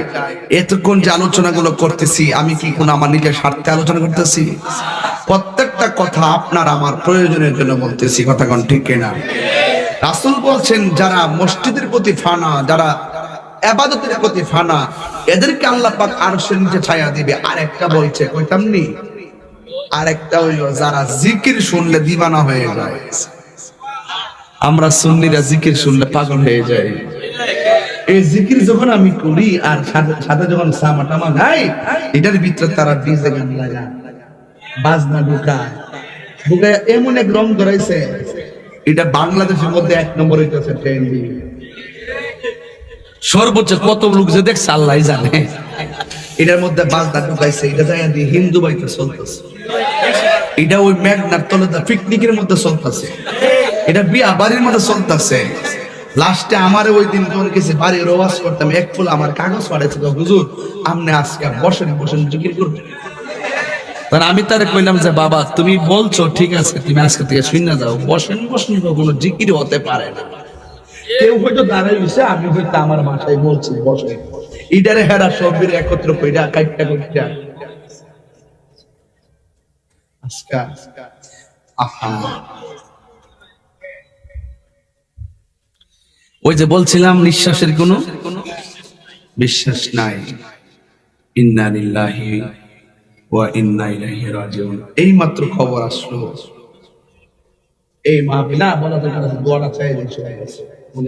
এতক্ষণ যে আলোচনাগুলো করতেছি আমি কি কোন আমার নিজের স্বার্থে আলোচনা করতেছি? প্রত্যেকটা কথা আপনার আমার প্রয়োজনের জন্য বলতেছি, কথা কোন ঠিক কিনা? রাসূল বলছেন যারা মসজিদের প্রতি ফানা, যারা ইবাদতের প্রতি ফানা, এদেরকে আল্লাহ পাক আরশের নিচে ছায়া দিবে। আরেকটা বলছে কইতামনি, আরেকটা হইল যারা জিকির শুনলে দিবানা হয়ে যায়। আমরা সুন্নিরা জিকির শুনলে পাগল হয়ে যাই। এই জিকির যখন আমি করি আর সাথে যখন সামাটামা গাই, এটার ভিতরে তারা ডিজে গান লাগায়, বাজনা ঢুকায়, এমন এক রং ধরাইছে, এটা বাংলাদেশের মধ্যে 1 নম্বর হইতেছে ট্রেন্ডিং। সর্বোচ্চ কত লোক যে দেখছে আল্লাহ জানে। এটার মধ্যে বাজনা ঢুকাইছে, এটা যায় দিয়ে হিন্দু বাইতে চলতেছে, এটা ওই মেঘনার তলে পিকনিকের মধ্যে চলতেছে, এটা বিয়া বাড়ির মধ্যে চলতেছে। লাস্টে আমার ওই দিন যখন গেছে বাড়ির ওয়াজ করতাম, এক ফুল আমার কাগজ পাঠাইছিল, হুজুর আপনি আজকে বসেন বসেন জিকির করবেন। আমি তারে কইলাম যে বাবা তুমি বলছো ঠিক আছে, তুমি আজকে থেকে শুনে যাও, বসেন বসেন কোনো জিকির হতে পারে না। কেউ হয়তো দাঁড়াই হইছে, আমি হয়তো আমার মাথায় বলছি বসে, ইডারে হেরা সবের একত্র কইরা কাইটা কইটা আজকা আহা। ওই যে বলছিলাম নিঃশ্বাসের কোনো বিশ্বাস নাই। ইন্না লিল্লাহি ওয়া ইন্না ইলাইহি রাজিউন। এই মাত্র খবর আসলো, এই মাহফিলা বলা তো দোয়াটা চাই দিয়েছে,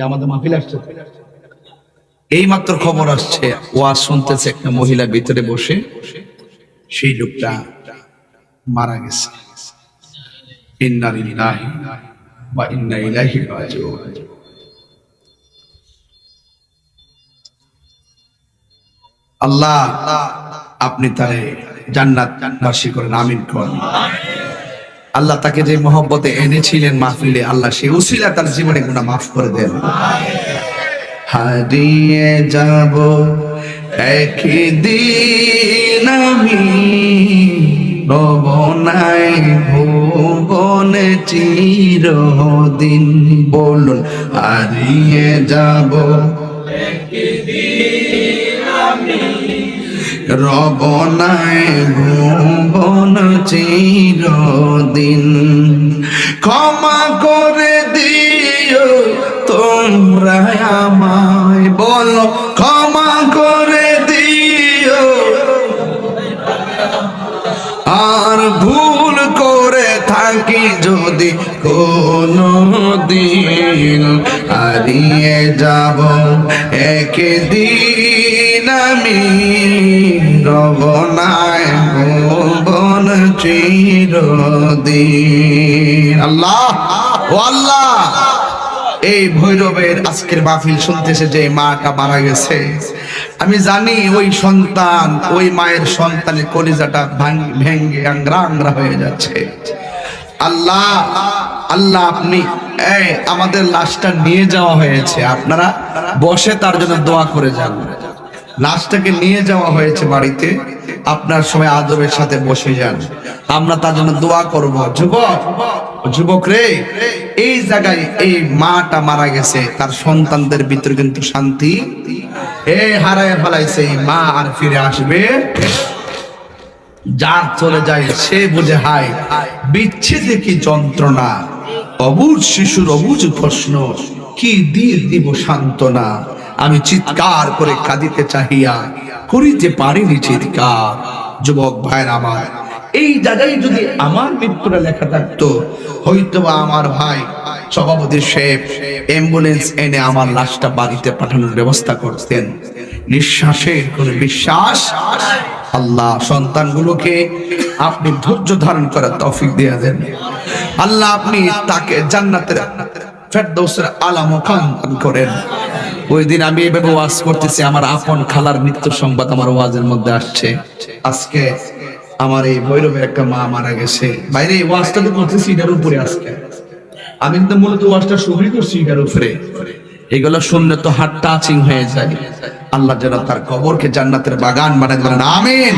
আমাদের মাহফিল আসছে, এই মাত্র খবর আসছে, ওয়াজ শুনতেছে একটা মহিলা ভিতরে বসে, সেই লোকটা মারা গেছে। ইন্না লিল্লাহি ওয়া ইন্না ইলাইহি রাজিউন। আল্লাহ আপনি তারে জান্নাতবাসী করেন, আমিন করেন। আল্লাহ তাকে যে মহব্বতে এনেছিলেন মাহফিলে, আল্লাহ সেই উসিলা তার জীবনে গুনাহ মাফ করে দেন। হারিয়ে যাব একদিন আমি, রব নাই ভুবনে চিরদিন। বলুন হারিয়ে যাব রব নাই ভুবন চিরদিন। ক্ষমা করে দিও তোমরা আমায়, বলো ক্ষমা করে দিও, আর ভুল করে থাকি যদি কোনো দিন, হারিয়ে যাব একদিন আমি, রব নাই ভুবন চিরদিন। আল্লাহ ও আল্লাহ, এই ভৈরবের আজকের মাহফিল শুনতেছে যে মাটা মারা গেছে, আমি জানি ওই সন্তান, ওই মায়ের সন্তানের কলিজাটা ভেঙ্গে আংরা আংরা হয়ে যাচ্ছে। আল্লাহ আল্লাহ আপনি আমাদের লাশটা নিয়ে যাওয়া হয়েছে, আপনারা বসে তার জন্য দোয়া করে যান। লাশটাকে নিয়ে যাওয়া হয়েছে বাড়িতে, আপনার সবাই আদবের সাথে বসে যান, আমরা তার জন্য দোয়া করব। যুবক রে, এই জায়গায় এই মাটা মারা গেছে, তার সন্তানদের ভিতরে কিন্তু শান্তি হারায় ফেলাইছে। এই মা আর ফিরে আসবে? যার চলে যায় সে বুঝে হায় বিচ্ছেদে কি যন্ত্রণা, অবুঝ শিশুর অবুঝ প্রশ্ন, কি দিয়ে দিব সান্ত্বনা। আমি চিৎকার করে কাঁদিতে চাহিয়া করিতে পারিনি চিৎকার। যুবক ভাইয়ের আমার, এই জায়গায় যদি আমার মৃত্যুটা লেখা থাকতো, হয়তো আমার ভাই সভাপতি সাহেব অ্যাম্বুলেন্স এনে আমার লাশটা বাড়িতে পাঠানোর ব্যবস্থা করতেন। নিঃশ্বাসের কোনো বিশ্বাস, আল্লাহ সন্তানগুলোকে আপনি ধৈর্য ধারণ করার তৌফিক দিয়ে দেন। আল্লাহ আপনি তাকে জান্নাতের ফেরদৌসের আলা মুকাম দান করেন। ওই দিন আমি এইভাবে ওয়াজ করতেছি, আমার আপন খালার মৃত্যু সংবাদ আমার ওয়াজের মধ্যে আসছে। আজকে আমার এই ভৈরবের একটা মা মারা গেছে। বাইরে এই ওয়াজটা তো করতেছি এটার উপরে, আজকে আমি কিন্তু মূলত ওয়াজটা শুরুই করছি এটার উপরে। এগুলো শুনলে তো হার্ট টাচিং হয়ে যায়। আল্লাহ যেন তার কবরকে জান্নাতের বাগান বানায় দেন, আমিন।